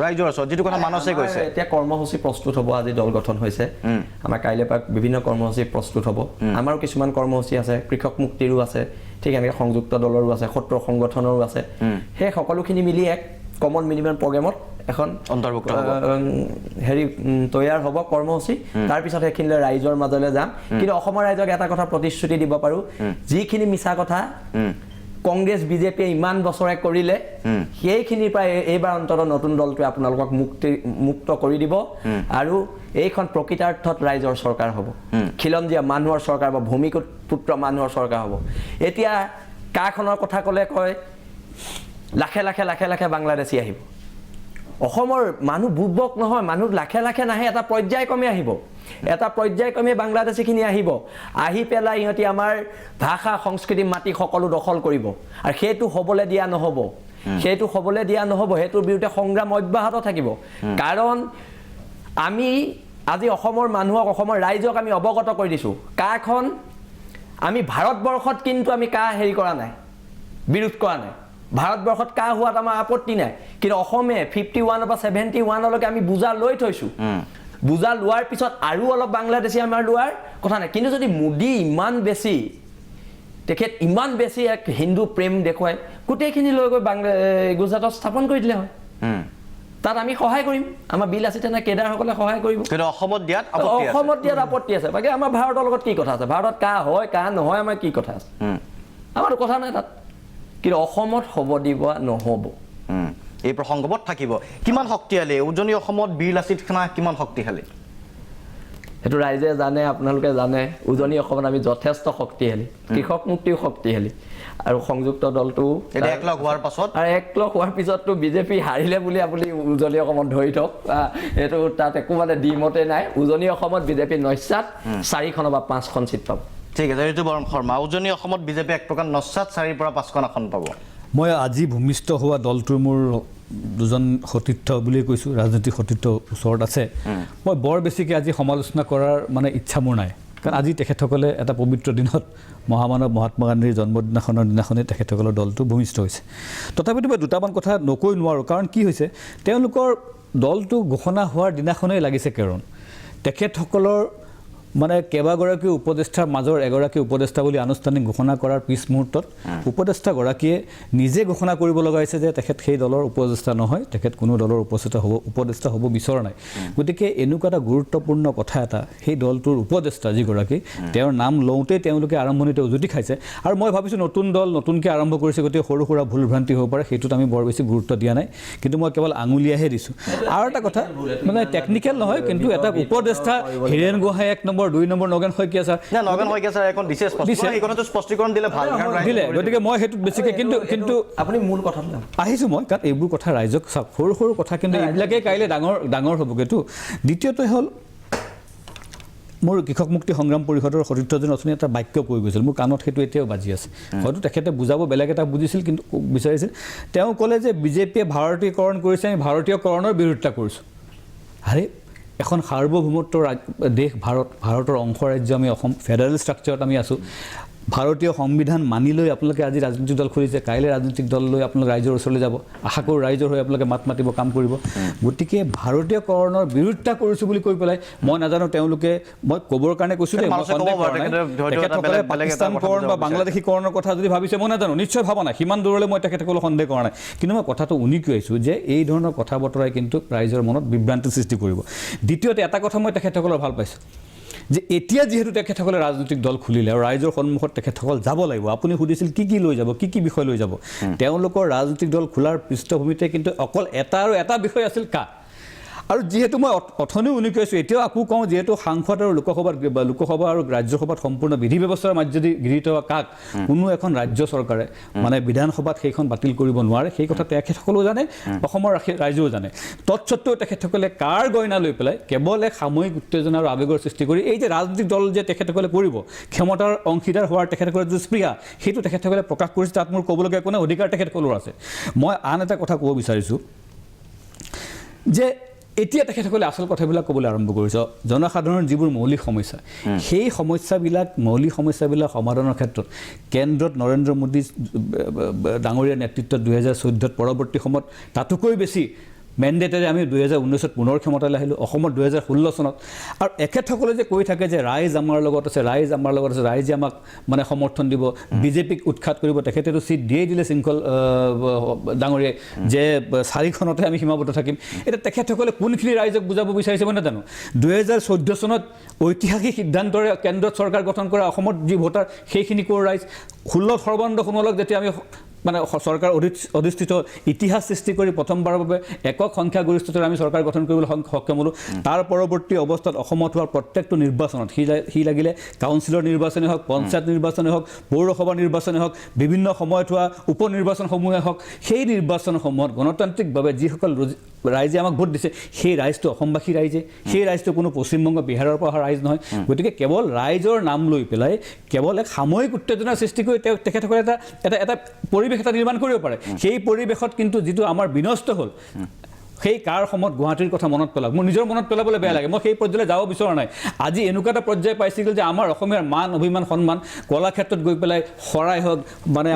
ৰাইজৰ ওচৰত যেটো কথা মানসে কৈছে এতিয়া কৰ্মসূচী প্ৰস্তুত হ'ব আজি দল গঠন হৈছে আমাৰ কাইলৈ পৰা বিভিন্ন কৰ্মসূচী প্ৰস্তুত হ'ব আমাৰো কিছুমান কৰ্মসূচী আছে কৃষক মুক্তিৰো আছে ঠিক এনেকৈ সংযুক্ত দলৰো আছে সত্ৰ সংগঠনৰো আছে সেই সকলোখিনি মিলি এক কমন মিনিমাম প্ৰগ্ৰেমত এখন অন্তৰ্ভুক্ত হেৰি তৈয়াৰ হ'ব কৰ্মসূচী তাৰ পিছত সেইখিনিলৈ ৰাইজৰ মাজলৈ যাম কিন্তু অসমৰ ৰাইজক এটা কথা প্ৰতিশ্ৰুতি দিব পাৰোঁ যিখিনি মিছা কথা কংগ্ৰেছ বিজেপিয়ে ইমান বছৰে কৰিলে সেইখিনিৰ পৰা এইবাৰ অন্ততঃ নতুন দলটোৱে আপোনালোকক মুক্ত কৰি দিব আৰু এইখন প্ৰকৃতাৰ্থত ৰাইজৰ চৰকাৰ হ'ব খিলঞ্জীয়া মানুহৰ চৰকাৰ হ'ব ভূমিপুত্ৰ মানুহৰ চৰকাৰ হ'ব এতিয়া কাখনৰ কথা ক'লে কয় লাখে লাখে বাংলাদেশী আহিব অসমৰ মানুহ বুৰ্বক নহয় মানুহ লাখে নাহে এটা পৰ্যায়ক্ৰমে আহিব এটা পৰ্যায়ক্ৰমে বাংলাদেশীখিনি আহি পেলাই ইহঁতি আমাৰ ভাষা সংস্কৃতি মাটি সকলো দখল কৰিব আৰু সেইটো হ'বলৈ দিয়া নহ'ব সেইটোৰ বিৰুদ্ধে সংগ্ৰাম অব্যাহত থাকিব কাৰণ আমি আজি অসমৰ মানুহক অসমৰ ৰাইজক আমি অৱগত কৰি দিছোঁ কাখন আমি ভাৰতবৰ্ষত কিন্তু আমি হেৰি কৰা নাই বিৰোধ কৰা নাই ভাৰতবৰ্ষত হোৱাত আমাৰ আপত্তি নাই কিন্তু অসমে 51 বা 71লৈকে আমি বুজা লৈ থৈছোঁ বুজা লোৱাৰ পিছত আৰু অলপ বাংলাদেশী আমাৰ লোৱাৰ কথা নাই কিন্তু যদি মোদী ইমান বেছি এক হিন্দু প্ৰেম দেখুৱাই গোটেইখিনি লৈ গৈ গুজৰাটত স্থাপন কৰি দিলে হয় তাত আমি সহায় কৰিম আমাৰ বিল আছে তেনে কেডাৰসকলে সহায় কৰিব কিন্তু অসমত দিয়াত আপত্তি আছে অসমত দিয়াত আপত্তি আছে বাকী আমাৰ ভাৰতৰ লগত কি কথা আছে ভাৰতত কা হয় কা নহয় আমাৰ কি কথা আছে আমাৰতো কথা নাই তাত কিন্তু অসমত হ'ব দিব নহ'ব এই প্ৰসংগত থাকিব কিমান শক্তিশালী উজনি অসমত বীৰ লাচিত সেনা কিমান শক্তিশালী সেইটো ৰাইজে জানে আপোনালোকে জানে উজনি অসমত আমি যথেষ্ট শক্তিশালী কৃষক মুক্তিও শক্তিশালী আৰু সংযুক্ত দলটো এতিয়া একলগ হোৱাৰ পাছত আৰু একলগ হোৱাৰ পিছততো বিজেপি হাৰিলে বুলি আপুনি উজনি অসমত ধৰি থওক এইটো তাত একো মানে দ্বিমতে নাই উজনি অসমত বিজেপি নস্যাত 4খন বা 5খন চিট পাব ঠিক আছে ঋতু বৰণ শৰ্মা উজনি অসমত বিজেপি এক প্ৰকাৰ নস্যাত 4 পৰা 5খন আসন পাব মই আজি ভূমিষ্ঠ হোৱা দলটোৰ মোৰ দুজন সতীৰ্থ বুলিয়ে কৈছোঁ ৰাজনৈতিক সতীৰ্থ ওচৰত আছে মই বৰ বেছিকৈ আজি সমালোচনা কৰাৰ মানে ইচ্ছা মোৰ নাই কাৰণ আজি তেখেতসকলে এটা পবিত্ৰ দিনত মহামানৱ মহাত্মা গান্ধীৰ জন্মদিনাখনৰ দিনাখনেই তেখেতসকলৰ দলটো ভূমিষ্ঠ হৈছে তথাপিতো মই দুটামান কথা নকৈ নোৱাৰোঁ কাৰণ কি হৈছে তেওঁলোকৰ দলটো ঘোষণা হোৱাৰ দিনাখনেই লাগিছে কাৰণ তেখেতসকলৰ মানে কেইবাগৰাকী উপদেষ্টাৰ মাজৰ এগৰাকী উপদেষ্টা বুলি আনুষ্ঠানিক ঘোষণা কৰাৰ পিছ মুহূৰ্তত উপদেষ্টাগৰাকীয়ে নিজে ঘোষণা কৰিব লগা হৈছে যে তেখেত সেই দলৰ উপদেষ্টা নহয় তেখেত কোনো দলৰ উপদেষ্টা হ'ব বিচৰা নাই গতিকে এনেকুৱা এটা গুৰুত্বপূৰ্ণ কথা এটা সেই দলটোৰ উপদেষ্টা যিগৰাকী তেওঁৰ নাম লওঁতেই তেওঁলোকে আৰম্ভণিতে উজুতি খাইছে আৰু মই ভাবিছোঁ নতুন দল নতুনকৈ আৰম্ভ কৰিছে গতিকে সৰু সুৰা ভুল ভ্ৰান্তি হ'ব পাৰে সেইটোত আমি বৰ বেছি গুৰুত্ব দিয়া নাই কিন্তু মই কেৱল আঙুলিয়াহে দিছোঁ আৰু এটা কথা মানে টেকনিকেল নহয় কিন্তু এটা উপদেষ্টা Hiren Gohain 1 number 2 number Nagen Saikia sir Nagen Saikia sir এখন দিছে এইখনতো স্পষ্টীকৰণ দিলে ভাল দিলে গতিকে মই সেইটো বেছিকৈ কিন্তু আপুনি মূল কথাটো আহিছোঁ মই কাৰণ এইবোৰ কথা ৰাইজক চাওক সৰু সৰু কথা কিন্তু এইবিলাকেই কাইলৈ ডাঙৰ হ'বগৈতো দ্বিতীয়তে হ'ল মোৰ কৃষক মুক্তি সংগ্ৰাম পৰিষদৰ সতীৰ্থজনে অথনি এটা বাক্য কৈ গৈছিল মোৰ কাণত সেইটো এতিয়াও বাজি আছে হয়তো তেখেতে বুজাব বেলেগ এটা বুজিছিল কিন্তু বিচাৰিছিল তেওঁ ক'লে যে বিজেপিয়ে ভাৰতীয়কৰণ কৰিছে আমি ভাৰতীয়কৰণৰ বিৰোধিতা কৰিছোঁ আৰে এখন সাৰ্বভৌমত্ব দেশ ভাৰতৰ অংশ ৰাজ্য আমি অসম ফেডাৰেল ষ্ট্ৰাকচাৰত আমি আছোঁ ভাৰতীয় সংবিধান মানি লৈ আপোনালোকে আজি ৰাজনৈতিক দল খুলিছে কাইলৈ ৰাজনৈতিক দল লৈ আপোনালোকে ৰাইজৰ ওচৰলৈ যাব আশা কৰোঁ ৰাইজৰ হৈ আপোনালোকে মাত মাতিব কাম কৰিব গতিকে ভাৰতীয়কৰণৰ বিৰোধিতা কৰিছোঁ বুলি কৈ পেলাই মই নাজানো তেওঁলোকে মই ক'বৰ কাৰণে কৈছোঁ যে তেখেতসকলে পাকিস্তানকৰণ বা বাংলাদেশীকৰণৰ কথা যদি ভাবিছে মই নাজানো নিশ্চয় ভাবা নাই সিমান দূৰলৈ মই তেখেতসকলক সন্দেহ কৰা নাই কিন্তু মই কথাটো উনিকি আহিছোঁ যে এই ধৰণৰ কথা বতৰাই কিন্তু ৰাইজৰ মনত বিভ্ৰান্তি সৃষ্টি কৰিব দ্বিতীয়তে এটা কথা মই তেখেতসকলৰ ভাল পাইছোঁ যে এতিয়া যেহেতু তেখেতসকলে ৰাজনৈতিক দল খুলিলে আৰু ৰাইজৰ সন্মুখত তেখেতসকল যাব লাগিব আপুনি সুধিছিল কি লৈ যাব কি বিষয় লৈ যাব তেওঁলোকৰ ৰাজনৈতিক দল খোলাৰ পৃষ্ঠভূমিতে কিন্তু অকল এটা বিষয় আছিল কা আৰু যেহেতু মই অথনিও উল্লেখ কৰিছোঁ এতিয়াও আকৌ কওঁ যেহেতু সাংসদ আৰু লোকসভা আৰু ৰাজ্যসভাত সম্পূৰ্ণ বিধি ব্যৱস্থাৰ মাজেদি গৃহীত হোৱা কাক কোনো এখন ৰাজ্য চৰকাৰে মানে বিধানসভাত সেইখন বাতিল কৰিব নোৱাৰে সেই কথা তেখেতসকলেও জানে অসমৰ ৰাইজেও জানে তৎসত্ত্বেও তেখেতসকলে কাৰ গইনা লৈ পেলাই কেৱল এক সাময়িক উত্তেজনা আৰু আৱেগৰ সৃষ্টি কৰি এই যে ৰাজনৈতিক দল যে তেখেতসকলে কৰিব ক্ষমতাৰ অংশীদাৰ হোৱাৰ তেখেতসকলৰ যি স্পৃহা সেইটো তেখেতসকলে প্ৰকাশ কৰিছে তাত মোৰ ক'বলগীয়া কোনো অধিকাৰ তেখেতসকলৰ আছে মই আন এটা কথা ক'ব বিচাৰিছোঁ যে এতিয়া তেখেতসকলে আচল কথাবিলাক ক'বলৈ আৰম্ভ কৰিছে জনসাধাৰণৰ যিবোৰ মৌলিক সমস্যা সেই মৌলিক সমস্যাবিলাক সমাধানৰ ক্ষেত্ৰত কেন্দ্ৰত নৰেন্দ্ৰ মোদী ডাঙৰীয়াৰ নেতৃত্বত 2014ত পৰৱৰ্তী সময়ত তাতোকৈ বেছি মেণ্ডেটেৰে আমি 2019ত পুনৰ ক্ষমতালৈ আহিলোঁ অসমত 2016 চনত আৰু এখেতসকলে যে কৈ থাকে যে ৰাইজ আমাৰ লগত আছে ৰাইজে আমাক মানে সমৰ্থন দিব বিজেপিক উৎখাত কৰিব তেখেতেতো চিট দিয়েই দিলে শৃংখল ডাঙৰীয়াই যে 4খনতে আমি সীমাবদ্ধ থাকিম এতিয়া তেখেতসকলে কোনখিনি ৰাইজক বুজাব বিচাৰিছে মই নাজানো 2014 চনত ঐতিহাসিক সিদ্ধান্তেৰে কেন্দ্ৰত চৰকাৰ গঠন কৰা অসমত যি ভোটাৰ সেইখিনি ক'ৰ ৰাইজ 16 সৰ্বানন্দ সোণোৱালক যেতিয়া আমি মানে চৰকাৰ অধিষ্ঠিত ইতিহাস সৃষ্টি কৰি প্ৰথমবাৰৰ বাবে একক সংখ্যাগৰিষ্ঠতাৰে আমি চৰকাৰ গঠন কৰিবলৈ সক্ষম হ'লোঁ তাৰ পৰৱৰ্তী অৱস্থাত অসমত হোৱা প্ৰত্যেকটো নিৰ্বাচনত সি লাগিলে কাউন্সিলৰ নিৰ্বাচনেই হওক পঞ্চায়ত নিৰ্বাচনেই হওক পৌৰসভা নিৰ্বাচনেই হওক বিভিন্ন সময়ত হোৱা উপ নিৰ্বাচনসমূহে হওক সেই নিৰ্বাচনসমূহত গণতান্ত্ৰিকভাৱে যিসকল ৰাইজে আমাক ভোট দিছে সেই ৰাইজটো অসমবাসী ৰাইজে সেই ৰাইজটো কোনো পশ্চিমবংগ বিহাৰৰ পৰা অহা ৰাইজ নহয় গতিকে কেৱল ৰাইজৰ নাম লৈ পেলাই কেৱল এক সাময়িক উত্তেজনাৰ সৃষ্টি কৰি তেখেতসকলে এটা পৰিৱেশ এটা নিৰ্মাণ কৰিব পাৰে সেই পৰিৱেশত কিন্তু যিটো আমাৰ বিনষ্ট হ'ল সেই কাৰ সময়ত গুৱাহাটীৰ কথা মনত পেলাওক মোৰ নিজৰ মনত পেলাবলৈ বেয়া লাগে মই সেই পৰ্যায়লৈ যাব বিচৰা নাই আজি এনেকুৱা এটা পৰ্যায় পাইছিল যে আমাৰ অসমীয়াৰ মান অভিমান সন্মান কলাক্ষেত্ৰত গৈ পেলাই শৰাই হওক মানে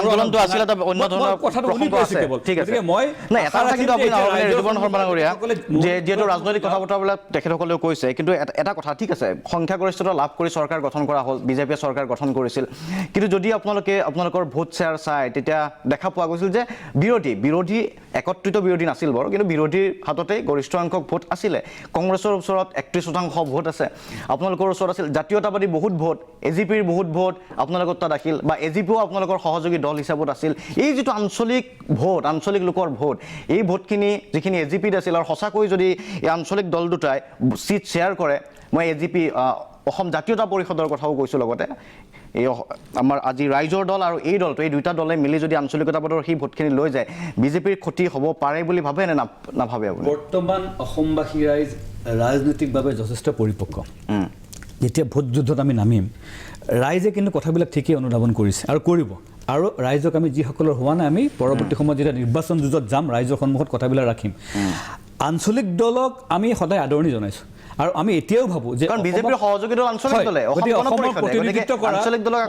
আন্দোলনটো আছিল এটা অন্য ধৰণৰ প্ৰসংগ আছে ঠিক আছে মই এটা কিন্তু আপুনি ৰিজৱান শৰ্মা ডাঙৰীয়া যেহেতু ৰাজনৈতিক কথা বতৰাবিলাক তেখেতসকলেও কৈছে কিন্তু এটা কথা ঠিক আছে সংখ্যাগৰিষ্ঠতা লাভ কৰি চৰকাৰ গঠন কৰা হ'ল বিজেপিয়ে চৰকাৰ গঠন কৰিছিল কিন্তু যদি আপোনালোকৰ ভোট শ্বেয়াৰ চাই তেতিয়া দেখা পোৱা গৈছিল যে বিৰোধী একত্ৰিত বিৰোধী নাছিল বাৰু কিন্তু বিৰোধীৰ হাততে গৰিষ্ঠ সংখ্যক ভোট আছিলে কংগ্ৰেছৰ ওচৰত 31% ভোট আছে আপোনালোকৰ ওচৰত আছিল জাতীয়তাবাদী বহুত ভোট এজিপিৰ বহুত ভোট আপোনালোকৰ তাত আছিল বা এজিপিও আপোনালোকৰ সহযোগী দল হিচাপত আছিল এই যেটো আঞ্চলিক ভোট আঞ্চলিক লোকৰ ভোট এই ভোটখিনি যিখিনি এজিপিত আছিল আৰু সঁচাকৈ যদি এই আঞ্চলিক দল দুটাই সিট শেয়াৰ কৰে মই এজিপি অসম জাতীয়তা পৰিষদৰ কথাও কৈছো লগতে এই আমাৰ আজি ৰাইজৰ দল আৰু এই দলটো এই দুটা দলে মিলি যদি আঞ্চলিকতাবাদৰ সেই ভোটখিনি লৈ যায় বিজেপিৰ ক্ষতি হ'ব পাৰে বুলি ভাবে নে নাভাবে আপুনি বৰ্তমান অসমবাসী ৰাইজ ৰাজনৈতিকভাৱে যথেষ্ট পৰিপক্ক যেতিয়া ভোট যুদ্ধত আমি নামিম ৰাইজে কিন্তু কথাবিলাক ঠিকই অনুধাৱন কৰিছে আৰু কৰিব আৰু ৰাইজক আমি যিসকলৰ হোৱা নাই আমি পৰৱৰ্তী সময়ত যেতিয়া নিৰ্বাচন যুঁজত যাম ৰাইজৰ সন্মুখত কথাবিলাক ৰাখিম আঞ্চলিক দলক আমি সদায় আদৰণি জনাইছোঁ আৰু আমি এতিয়াও ভাবো যে কাৰণ বিজেপিৰ সহযোগী দল আঞ্চলিক দলে অসমৰ প্ৰতিনিধিত্ব কৰা আঞ্চলিক দলক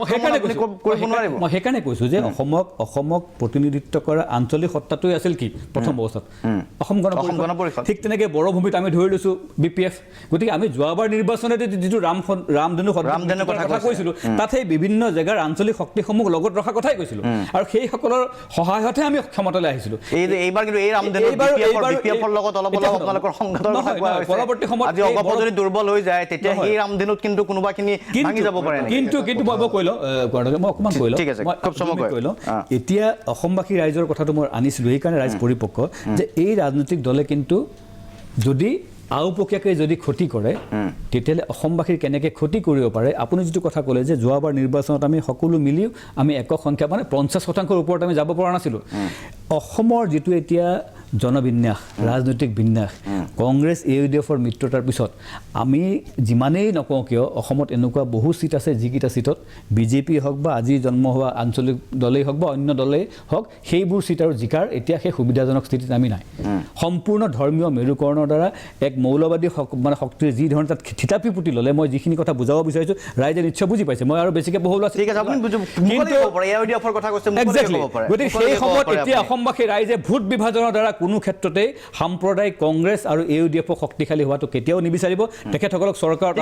কৰিব নোৱাৰিব মই সেইকাৰণে কৈছো যে অসমক প্ৰতিনিধিত্ব কৰা আঞ্চলিক সত্তাটোই আছিল কি প্ৰথম অৱস্থাত অসম গণ পৰিষদ ঠিক তেনেকৈ বড়োভূমিত আমি ধৰি লৈছো বিপিএফ গতিকে আমি যোৱাবাৰ নিৰ্বাচনতে যিটো ৰামধেনু কথা কৈছিলো তাত সেই বিভিন্ন জেগাৰ আঞ্চলিক শক্তিসমূহ লগত ৰখা কথাই কৈছিলো আৰু সেইসকলৰ সহায়তহে আমি ক্ষমতালৈ আহিছিলো এইবাৰ কিন্তু এই ৰামধেনু বিপিএফৰ লগত অলপ আপোনালোকৰ সংঘাতৰ কথা কোৱা হৈছে পৰৱৰ্তী সময়ত যদি দুৰ্বল হৈ যায় তেতিয়া এই ৰামধেনুত কিন্তু কোনোবাখিনি ভাঙি যাব পাৰে কিন্তু মই কৈ লওঁ মই অকণমান কৈ লওঁ ঠিক আছে খুব চমকৈ কৈ লওঁ এতিয়া অসমবাসী ৰাইজৰ কথাটো মই আনিছিলোঁ সেইকাৰণে ৰাইজ পৰিপক্ক যে এই ৰাজনৈতিক দলে কিন্তু যদি আওপকীয়াকৈ যদি ক্ষতি কৰে তেতিয়াহ'লে অসমবাসীৰ কেনেকৈ ক্ষতি কৰিব পাৰে আপুনি যিটো কথা ক'লে যে যোৱাবাৰ নিৰ্বাচনত আমি সকলো মিলিও আমি একক সংখ্যা মানে 50%ৰ ওপৰত আমি যাব পৰা নাছিলোঁ অসমৰ যিটো এতিয়া জনবিন্যাস ৰাজনৈতিক বিন্যাস কংগ্ৰেছ ইউডিএফৰ মিত্ৰতাৰ পিছত আমি যিমানেই নকওঁ কিয় অসমত এনেকুৱা বহু চিট আছে যিকেইটা চিটত বিজেপি হওক বা আজি জন্ম হোৱা আঞ্চলিক দলেই হওক বা অন্য দলেই হওক সেইবোৰ চিট আৰু জিকাৰ এতিয়া সেই সুবিধাজনক স্থিতিত আমি নাই সম্পূৰ্ণ ধৰ্মীয় মেৰুকৰণৰ দ্বাৰা এক মৌলবাদী মানে শক্তিৰ যি ধৰণে তাত থিতাপি পুতি ল'লে মই যিখিনি কথা বুজাব বিচাৰিছোঁ ৰাইজে নিশ্চয় বুজি পাইছে মই আৰু বেছিকৈ বহুল ঠিক আছে আপুনি গতিকে সেই সময়ত এতিয়া অসমবাসী ৰাইজে ভোট বিভাজনৰ দ্বাৰা কোনো ক্ষেত্ৰতে সাম্প্ৰদায়িক কংগ্ৰেছ আৰু ইউডিএফক শক্তিশালী হোৱাটো কেতিয়াও নিবিচাৰিব তেখেতসকলক চৰকাৰৰ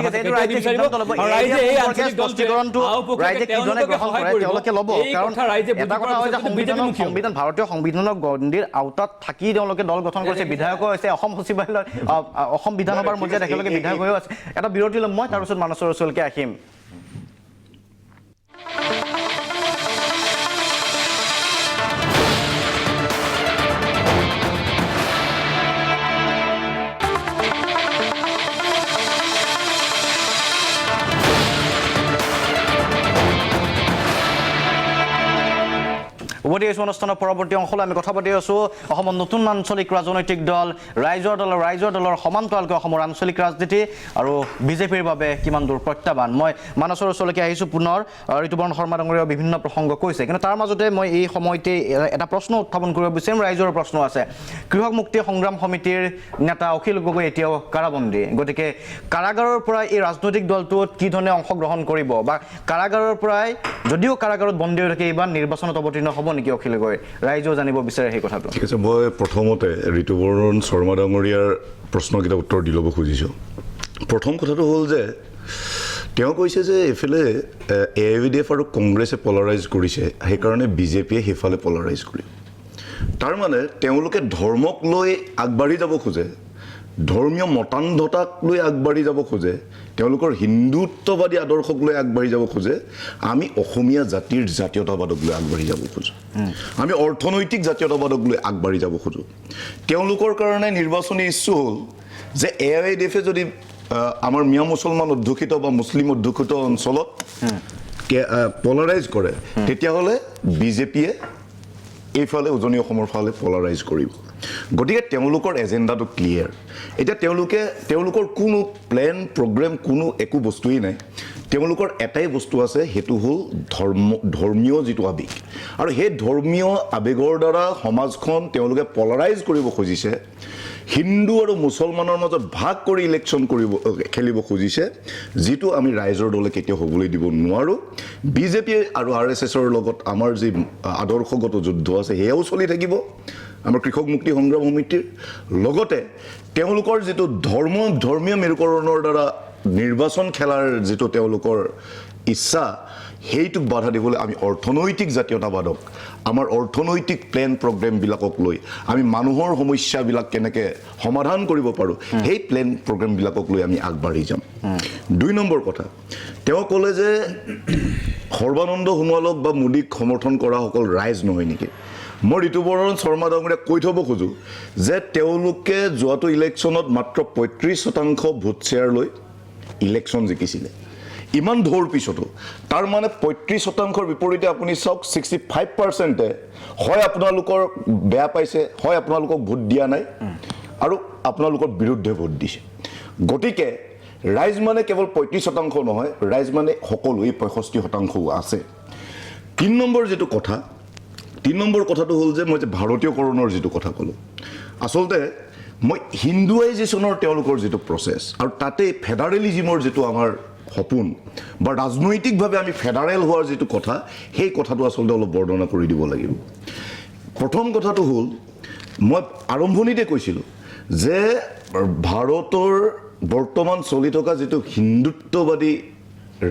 সংবিধান ভাৰতীয় সংবিধানৰ গণ্ডিৰ আওতাত থাকি তেওঁলোকে দল গঠন কৰিছে বিধায়কো হৈছে অসম সচিবালয় অসম বিধানসভাৰ মজিয়াত একেলগে বিধায়ক হৈও আছে এটা বিৰতি ল'ম মই তাৰপিছত মানসৰ ওচৰলৈকে আহিম উভতি আহিছোঁ অনুষ্ঠানৰ পৰৱৰ্তী অংশলৈ আমি কথা পাতি আছোঁ অসমৰ নতুন আঞ্চলিক ৰাজনৈতিক দল ৰাইজৰ দলৰ সমান্তৰালকৈ অসমৰ আঞ্চলিক ৰাজনীতি আৰু বিজেপিৰ বাবে কিমান দূৰ প্ৰত্যাহ্বান মই মানসৰ ওচৰলৈকে আহিছোঁ পুনৰ ঋতুপৰ্ণ শৰ্মা ডাঙৰীয়াও বিভিন্ন প্ৰসংগ কৈছে কিন্তু তাৰ মাজতে মই এই সময়তে এটা প্ৰশ্ন উত্থাপন কৰিব বিচাৰিম ৰাইজৰ প্ৰশ্ন আছে কৃষক মুক্তি সংগ্ৰাম সমিতিৰ নেতা অখিল গগৈ এতিয়াও কাৰাবন্দী গতিকে কাৰাগাৰৰ পৰা এই ৰাজনৈতিক দলটোত কি ধৰণে অংশগ্ৰহণ কৰিব বা কাৰাগাৰৰ পৰাই যদিও কাৰাগাৰত বন্দী হৈ থাকে এইবাৰ নিৰ্বাচনত অৱতীৰ্ণ হ'ব নেকি অখিল গগৈ ৰাইজেও জানিব বিচাৰে সেই কথাটো ঠিক আছে মই প্ৰথমতে ঋতুপৰ্ণ শৰ্মা ডাঙৰীয়াৰ প্ৰশ্নকেইটা উত্তৰ দি ল'ব খুজিছোঁ প্ৰথম কথাটো হ'ল যে তেওঁ কৈছে যে এইফালে এআইইউডিএফ আৰু কংগ্ৰেছে পলাৰাইজ কৰিছে সেইকাৰণে বিজেপিয়ে সেইফালে পলাৰাইজ কৰিব তাৰ মানে তেওঁলোকে ধৰ্মক লৈ আগবাঢ়ি যাব খোজে ধৰ্মীয় মতান্ধতাক লৈ আগবাঢ়ি যাব খোজে তেওঁলোকৰ হিন্দুত্ববাদী আদৰ্শক লৈ আগবাঢ়ি যাব খোজে আমি অসমীয়া জাতিৰ জাতীয়তাবাদক লৈ আগবাঢ়ি যাব খোজোঁ আমি অৰ্থনৈতিক জাতীয়তাবাদক লৈ আগবাঢ়ি যাব খোজোঁ তেওঁলোকৰ কাৰণে নিৰ্বাচনী ইছ্যু হ'ল যে এআইইউডিএফে যদি আমাৰ মিয়া মুছলমান অধ্যুষিত বা মুছলিম অধ্যুষিত অঞ্চলত পলাৰাইজ কৰে তেতিয়াহ'লে বিজেপিয়ে এইফালে উজনি অসমৰ ফালে পলাৰাইজ কৰিব গতিকে তেওঁলোকৰ এজেণ্ডাটো ক্লিয়াৰ এতিয়া তেওঁলোকৰ কোনো প্লেন প্ৰগ্ৰেম কোনো একো বস্তুৱেই নাই তেওঁলোকৰ এটাই বস্তু আছে সেইটো হ'ল ধৰ্মীয় যিটো আৱেগ আৰু সেই ধৰ্মীয় আৱেগৰ দ্বাৰা সমাজখন তেওঁলোকে পলাৰাইজ কৰিব খুজিছে হিন্দু আৰু মুছলমানৰ মাজত ভাগ কৰি ইলেকশ্যন খেলিব খুজিছে যিটো আমি ৰাইজৰ দলে কেতিয়াও হ'বলৈ দিব নোৱাৰোঁ বিজেপি আৰু আৰএছএছৰ লগত আমাৰ যি আদৰ্শগত যুদ্ধ আছে সেয়াও চলি থাকিব আমাৰ কৃষক মুক্তি সংগ্ৰাম সমিতিৰ লগতে তেওঁলোকৰ যিটো ধৰ্মীয় মেৰুকৰণৰ দ্বাৰা নিৰ্বাচন খেলাৰ যিটো তেওঁলোকৰ ইচ্ছা সেইটোক বাধা দিবলৈ আমি অৰ্থনৈতিক জাতীয়তাবাদক আমাৰ অৰ্থনৈতিক প্লেন প্ৰগ্ৰেমবিলাকক লৈ আমি মানুহৰ সমস্যাবিলাক কেনেকৈ সমাধান কৰিব পাৰোঁ সেই প্লেন প্ৰগ্ৰেমবিলাকক লৈ আমি আগবাঢ়ি যাম 2 নম্বৰ কথা তেওঁ ক'লে যে সৰ্বানন্দ সোণোৱালক বা মোদীক সমৰ্থন কৰাসকল ৰাইজ নহয় নেকি মই ঋতুপৰ্ণ শৰ্মা ডাঙৰীয়াক কৈ থ'ব খোজোঁ যে তেওঁলোকে যোৱাটো ইলেকশ্যনত মাত্ৰ 35% ভোট শ্বেয়াৰ লৈ ইলেকশ্যন জিকিছিলে ইমান ধোৰ পিছতো তাৰ মানে 35%ৰ বিপৰীতে আপুনি চাওক 65%-এ হয় আপোনালোকৰ বেয়া পাইছে হয় আপোনালোকক ভোট দিয়া নাই আৰু আপোনালোকৰ বিৰুদ্ধে ভোট দিছে গতিকে ৰাইজ মানে কেৱল 35% নহয় ৰাইজ মানে সকলো এই 65% আছে 3 নম্বৰ যেটো কথা 3 নম্বৰ কথাটো হ'ল যে মই যে ভাৰতীয়কৰণৰ যেটো কথা ক'লো আসলতে মই হিন্দুৱাইজেশ্যনৰ তেওঁলোকৰ যেটো প্ৰচেছ আৰু তাতে ফেডাৰেলিজমৰ যেটো আমাৰ সপোন বা ৰাজনৈতিকভাৱে আমি ফেডাৰেল হোৱাৰ যেটো কথা সেই কথাটো আসলতে অলপ বৰ্ণনা কৰি দিব লাগিব প্ৰথম কথাটো হ'ল মই আৰম্ভণিতে কৈছিলোঁ যে ভাৰতৰ বৰ্তমান চলি থকা যেটো হিন্দুত্ববাদী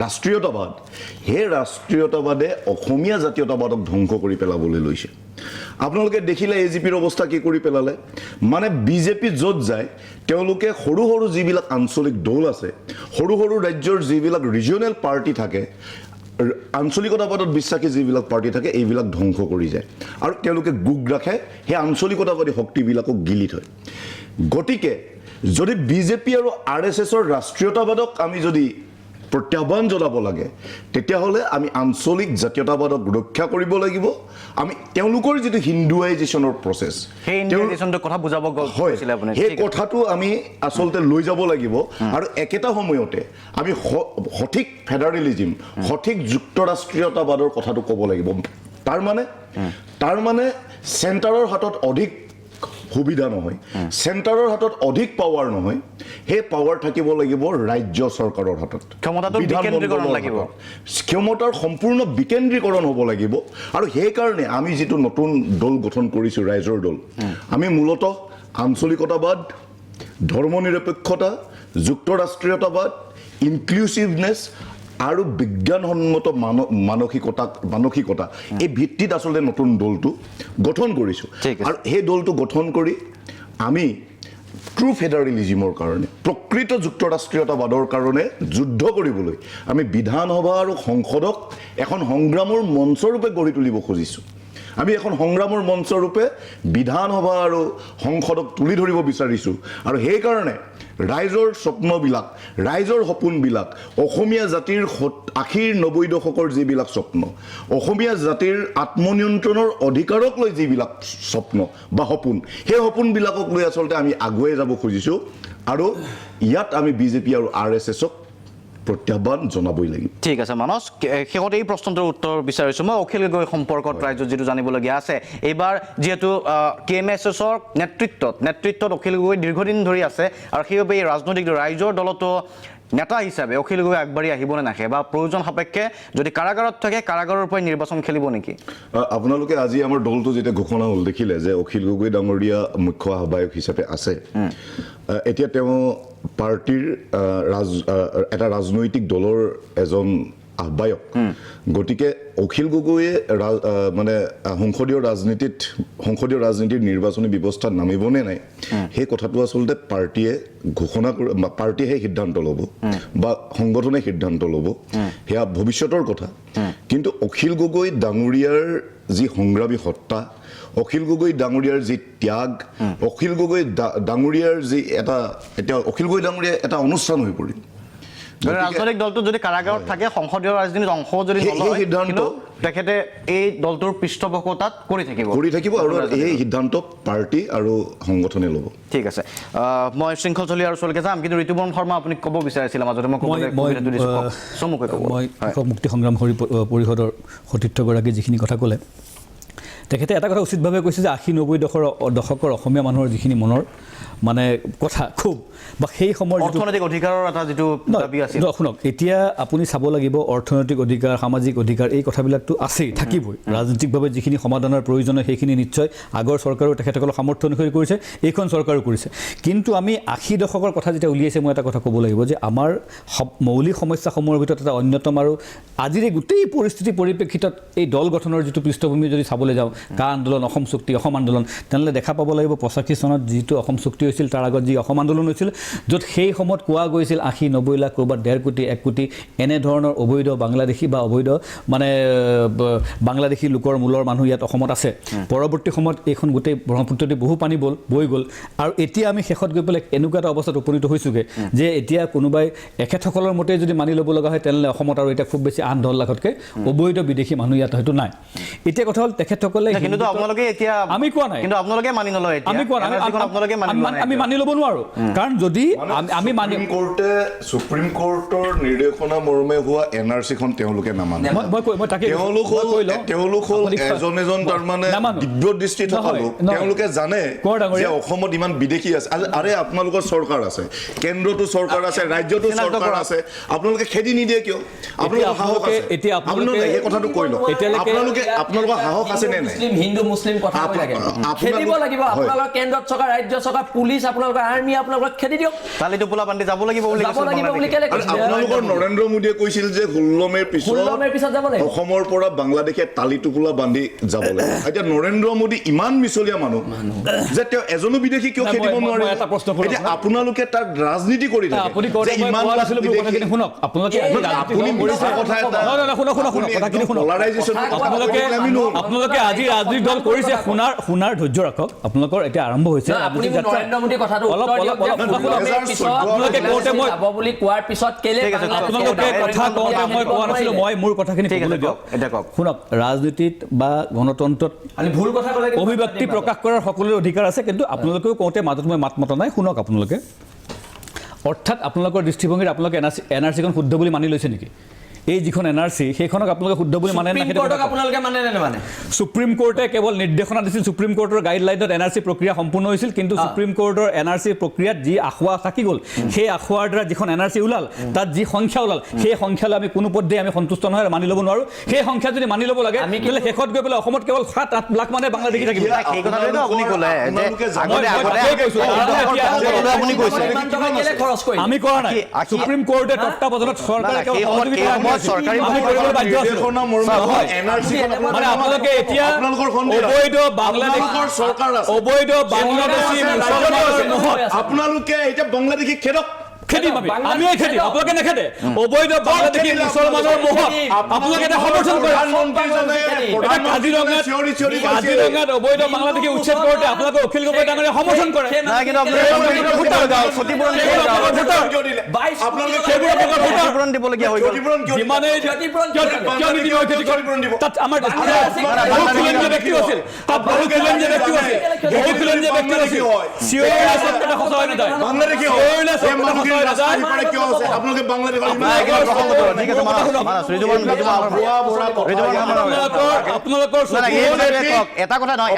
ৰাষ্ট্ৰীয়তাবাদ সেই ৰাষ্ট্ৰীয়তাবাদে অসমীয়া জাতীয়তাবাদক ধ্বংস কৰি পেলাবলৈ লৈছে আপোনালোকে দেখিলে এজিপিৰ অৱস্থা কি কৰি পেলালে মানে বিজেপি য'ত যায় তেওঁলোকে সৰু সৰু যিবিলাক আঞ্চলিক দল আছে সৰু সৰু ৰাজ্যৰ যিবিলাক ৰিজনেল পাৰ্টি থাকে আঞ্চলিকতাবাদত বিশ্বাসী যিবিলাক পাৰ্টি থাকে এইবিলাক ধ্বংস কৰি যায় আৰু তেওঁলোকে গোগ ৰাখে সেই আঞ্চলিকতাবাদী শক্তিবিলাকক গিলি থয় গতিকে যদি বিজেপি আৰু আৰএছএছৰ ৰাষ্ট্ৰীয়তাবাদক আমি যদি প্ৰত্যাহ্বান জনাব লাগে তেতিয়াহ'লে আমি আঞ্চলিক জাতীয়তাবাদক ৰক্ষা কৰিব লাগিব আমি তেওঁলোকৰ যেটো হিন্দুৱাইজেশ্যনৰ প্ৰচেছ সেই ইণ্ডিয়ানাইজেশ্যনটো কথা বুজাব গৈছিলে আপুনি সেই কথাটো আমি আসলতে লৈ যাব লাগিব আৰু একেটা সময়তে আমি সঠিক ফেডাৰেলিজম সঠিক যুক্তৰাষ্ট্ৰীয়তাবাদৰ কথাটো ক'ব লাগিব তাৰ মানে চেণ্টাৰৰ হাতত অধিক সুবিধা নহয় চেণ্টাৰৰ হাতত অধিক পাৱাৰ নহয় সেই পাৱাৰ থাকিব লাগিব ৰাজ্য চৰকাৰৰ হাতত ক্ষমতাটো বিকেন্দ্ৰীকৰণ লাগিব ক্ষমতাৰ সম্পূৰ্ণ বিকেন্দ্ৰীকৰণ হ'ব লাগিব আৰু সেই কাৰণে আমি যেটো নতুন দল গঠন কৰিছোঁ ৰাইজৰ দল আমি মূলতঃ আঞ্চলিকতাবাদ ধৰ্মনিৰপেক্ষতা যুক্তৰাষ্ট্ৰীয়তাবাদ ইনক্লুচিভনেছ আৰু বিজ্ঞানসন্মত মানসিকতা এই ভিত্তিত আসলে নতুন দলটো গঠন কৰিছোঁ আৰু সেই দলটো গঠন কৰি আমি ট্ৰু ফেডাৰেলিজমৰ কাৰণে প্ৰকৃত যুক্তৰাষ্ট্ৰীয়তাবাদৰ কাৰণে যুদ্ধ কৰিবলৈ আমি বিধানসভা আৰু সংসদক এখন সংগ্ৰামৰ মঞ্চৰূপে গঢ়ি তুলিব খুজিছোঁ আমি এখন সংগ্ৰামৰ মঞ্চৰূপে বিধানসভা আৰু সংসদক তুলি ধৰিব বিচাৰিছোঁ আৰু সেই কাৰণে ৰাইজৰ স্বপ্নবিলাক ৰাইজৰ সপোনবিলাক অসমীয়া জাতিৰ 80-90 দশকৰ যিবিলাক স্বপ্ন অসমীয়া জাতিৰ আত্মনিয়ন্ত্ৰণৰ অধিকাৰক লৈ যিবিলাক স্বপ্ন বা সপোন সেই সপোনবিলাকক লৈ আসলতে আমি আগুৱাই যাব খুজিছোঁ আৰু ইয়াত আমি বিজেপি আৰু আৰএছএছক প্ৰত্যাহ্বান জনাবই লাগিব ঠিক আছে মানস শেষত এই প্ৰশ্নটোৰ উত্তৰ বিচাৰিছোঁ মই অখিল গগৈ সম্পৰ্কত ৰাইজত যেটো জানিবলগীয়া আছে এইবাৰ যেহেতু কেএমএছএছৰ নেতৃত্বত অখিল গগৈ দীৰ্ঘদিন ধৰি আছে আৰু সেইবাবে এই ৰাজনৈতিক ৰাইজৰ দলতো নেতা হিচাপে অখিল গগৈ আগবাঢ়ি আহিবনে নাহে বা প্ৰয়োজন সাপেক্ষে যদি কাৰাগাৰত থাকে কাৰাগাৰৰ পৰাই নিৰ্বাচন খেলিব নেকি আপোনালোকে আজি আমাৰ দলটো যেতিয়া ঘোষণা হ'ল দেখিলে যে অখিল গগৈ ডাঙৰীয়া মুখ্য আহ্বায়ক হিচাপে আছে এতিয়া তেওঁ পাৰ্টিৰ এটা ৰাজনৈতিক দলৰ এজন আহ্বায়ক গতিকে অখিল গগৈয়ে মানে সংসদীয় ৰাজনীতিৰ নিৰ্বাচনী ব্যৱস্থাত নামিবনে নাই সেই কথাটো আসলতে পাৰ্টিয়ে ঘোষণা পাৰ্টিয়ে সিদ্ধান্ত ল'ব বা সংগঠনে সিদ্ধান্ত ল'ব সেয়া ভৱিষ্যতৰ কথা কিন্তু অখিল গগৈ ডাঙৰীয়াৰ যি সংগ্ৰামী সত্তা অখিল গগৈ ডাঙৰীয়াৰ যি ত্যাগ অখিল গগৈ ডাঙৰীয়াৰ যি এতিয়া অখিল গগৈ ডাঙৰীয়া এটা অনুষ্ঠান হৈ পৰিল ৰাজনৈতিক দলটো যদি কাৰাগাৰত থাকে সংসদীয় ৰাজনীতিত অংশ যদি নলয় কিন্তু তেখেতে এই দলটোৰ পৃষ্ঠপোষকতাত কৰি থাকিব আৰু এই সিদ্ধান্ত পাৰ্টি আৰু সংগঠনে ল'ব ঠিক আছে মই শৃংখল চলি আৰু চলকে যাম কিন্তু ঋতুপৰ্ণ শৰ্মা আপুনি ক'ব বিচাৰিছিলে মাজতে মই কৃষক মুক্তি সংগ্ৰাম পৰিষদৰ সতীৰ্থগৰাকী যিখিনি কথা ক'লে তেখেতে এটা কথা উচিতভাৱে কৈছে যে 80-90 দশকৰ অসমীয়া মানুহৰ যিখিনি মনৰ মানে কথা খুব বা সেই সময়ৰ অৰ্থনৈতিক অধিকাৰৰ এটা যিটো দাবী আছিল শুনক এতিয়া আপুনি চাব লাগিব অৰ্থনৈতিক অধিকাৰ সামাজিক অধিকাৰ এই কথাবিলাকতো আছেই থাকিবই ৰাজনৈতিকভাৱে যিখিনি সমাধানৰ প্ৰয়োজন সেইখিনি নিশ্চয় আগৰ চৰকাৰেও তেখেতসকলক সামৰ্থ্য অনুসৰি কৰিছে এইখন চৰকাৰেও কৰিছে কিন্তু আমি 80 দশকৰ কথা যেতিয়া উলিয়াইছে মই এটা কথা ক'ব লাগিব যে আমাৰ মৌলিক সমস্যাসমূহৰ ভিতৰত এটা অন্যতম আৰু আজিৰ এই গোটেই পৰিস্থিতিৰ পৰিপ্ৰেক্ষিতত এই দল গঠনৰ যিটো পৃষ্ঠভূমি যদি চাবলৈ যাওঁ কা আন্দোলন অসম চুক্তি অসম আন্দোলন তেনেহ'লে দেখা পাব লাগিব 85 চনত যিটো অসম চুক্তি হৈছিল তাৰ আগত যি অসম আন্দোলন হৈছিল য'ত সেই সময়ত কোৱা গৈছিল 80-90 লাখ ক'ৰবাত 1.5 কোটি 1 কোটি এনেধৰণৰ অবৈধ বাংলাদেশী বা অবৈধ মানে বাংলাদেশী লোকৰ মূলৰ মানুহ ইয়াত অসমত আছে পৰৱৰ্তী সময়ত এইখন গোটেই ব্ৰহ্মপুত্ৰতে বহু পানী বৈ গ'ল আৰু এতিয়া আমি শেষত গৈ পেলাই এনেকুৱা এটা অৱস্থাত উপনীত হৈছোগে যে এতিয়া কোনোবাই এখেতসকলৰ মতে যদি মানি ল'ব লগা হয় তেনেহ'লে অসমত আৰু এতিয়া খুব বেছি 8-10 লাখতকৈ অবৈধ বিদেশী মানুহ ইয়াত হয়তো নাই এতিয়া কথা হ'ল তেখেতসকলে কিন্তু আপোনালোকে এতিয়া আমি কোৱা নাই কিন্তু আপোনালোকে মানি নলয় এতিয়া আমি কোৱা নাই আপোনালোকে আমি মানি ল'ব নোৱাৰো কাৰণ যদি আমি মানি সুপ্ৰিম কোৰ্টৰ নিৰ্দেশনা মৰ্মে হোৱা NRC-খন তেওঁলোকে নামানে মই তাকে তেওঁলোক হ'ল এজন তাৰমানে দিব্য দৃষ্টি থকা লোক তেওঁলোকে জানে যে অসমত ইমান বিদেশী আছে আৰে আপোনালোকৰ চৰকাৰ আছে কেন্দ্ৰটো চৰকাৰ আছে ৰাজ্যটো চৰকাৰ আছে আপোনালোকে খেদি নিদিয়ে কিয় আপোনালোকৰ সাহস আছে এতিয়া আপোনালোকে এই কথাটো কৈ লওক আপোনালোকৰ সাহস আছে নে নাই হিন্দু মুছলিম কথা কৈ থাকে খেদিব লাগিব আপোনালোকৰ কেন্দ্ৰত চৰকাৰ ৰাজ্য চৰকাৰ পুলিচ আপোনালোকৰ আৰ্মি আপোনালোকক খেদি দিয়ক তালিটো পোলা বান্ধি যাব লাগিব বুলি কেলে আপোনালোকৰ নৰেন্দ্ৰ মোদীয়ে কৈছিল যে 16 মেৰ পিছত যাব লাগিব অসমৰ পৰা বাংলাদেশে তালি টোপোলা বান্ধি যাব লাগিব এতিয়া নৰেন্দ্ৰ মোদী ইমান মিছলীয়া মানুহ যে তেওঁ এজনো বিদেশী কিয় খেদিব নোৱাৰে এতিয়া আপোনালোকে তাক ৰাজনীতি কৰিলে যে ইমান শুনক আপোনালোকে আপোনালোকে আজি ৰাজনীতি দল কৰিছে শুনাৰ ধৈৰ্য ৰাখক আপোনালোকৰ এতিয়া আৰম্ভ হৈছে নৰেন্দ্ৰ মোদী কথাটো বুলি কোৱাৰ পিছত কেলে আপোনালোকে কথা কওঁতে মই কোৱা নাছিলো মই মোৰ কথাখিনি ক'বলৈ দিয়ক শুনক ৰাজনীতিত বা গণতন্ত্ৰত ভুল কথা ক'লে অভিব্যক্তি প্ৰকাশ কৰাৰ সকলোৰে অধিকাৰ আছে কিন্তু আপোনালোকেও কওঁতে মাজত মই মাত মতা নাই শুনক আপোনালোকে অৰ্থাৎ আপোনালোকৰ দৃষ্টিভংগীত আপোনালোকে NRC-খন শুদ্ধ বুলি মানি লৈছে নেকি এই যিখন NRC সেইখনক আপোনালোকে শুদ্ধ বুলি মানে সুপ্ৰিম কোৰ্টে কেৱল নিৰ্দেশনা দিছিল সুপ্ৰিম কোৰ্টৰ গাইডলাইনত NRC প্ৰক্ৰিয়া সম্পূৰ্ণ হৈছিল কিন্তু সুপ্ৰিম কোৰ্টৰ NRC প্ৰক্ৰিয়াত যি আখুৱা থাকি গ'ল সেই আখুৱাৰ দ্বাৰা যিখন NRC ওলাল তাত যি সংখ্যা ওলাল সেই সংখ্যালৈ আমি কোনো পদ্ধতি আমি সন্তুষ্ট নহয় মানি ল'ব নোৱাৰো সেই সংখ্যা যদি মানি ল'ব লাগে তেতিয়াহ'লে শেষত গৈ পেলাই অসমত কেৱল 7-8 লাখ মানে বাংলাদেশী থাকিব সেই কথাটো আপুনি ক'লে আমি কৰা নাই সুপ্ৰিম কোৰ্টে তত্ত্বাৱধানত চৰকাৰে চৰকাৰী মানে আপোনালোকে এতিয়া অবৈধ বাংলাদেশী আপোনালোকে এতিয়া বাংলাদেশী খেদক খেদিম আমিও খেদিম আপোনালোকে নেখেদে অবৈধ বাংলাদেশী মুছলমানৰ মোহত আপোনালোকে এটা সমৰ্থন কৰে কাজিৰঙাত অবৈধ বাংলাদেশী উচ্ছেদ কৰোঁতে আপোনালোকে অখিল গগৈ ডাঙৰীয়া সমৰ্থন কৰে যিমানেই তাত আমাৰ ব্যক্তি আছিল তাত বহু খিলঞ্জীয়া ব্যক্তি আছিল আপোনালোকে বাংলাদেশৰ এটা কথা নহয়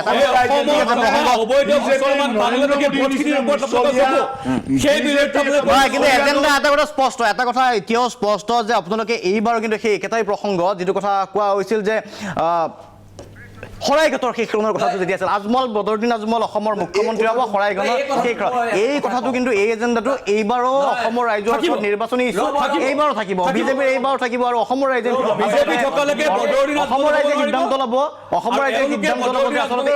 কিন্তু এজেণ্ডা এটা কথা স্পষ্ট এটা কথা এতিয়াও স্পষ্ট যে আপোনালোকে এইবাৰো কিন্তু সেই একেটাই প্ৰসংগ যিটো কথা কোৱা হৈছিল যে শৰাইঘাটৰ শেষখনৰ কথাটো যেতিয়া আছিল আজমল বদৰুদ্দিন আজমল অসমৰ মুখ্যমন্ত্ৰী হ'ব শৰাইঘাটৰ শেষ এই কথাটো কিন্তু এই এজেণ্ডাটো এইবাৰো অসমৰ ৰাইজৰ নিৰ্বাচনী ইছ্যু এইবাৰো থাকিব বিজেপিৰ এইবাৰো থাকিব আৰু অসমৰ ৰাইজে অসমৰ ৰাইজে সিদ্ধান্ত ল'ব অসমৰ ৰাইজে সিদ্ধান্ত ল'ব যে আচলতে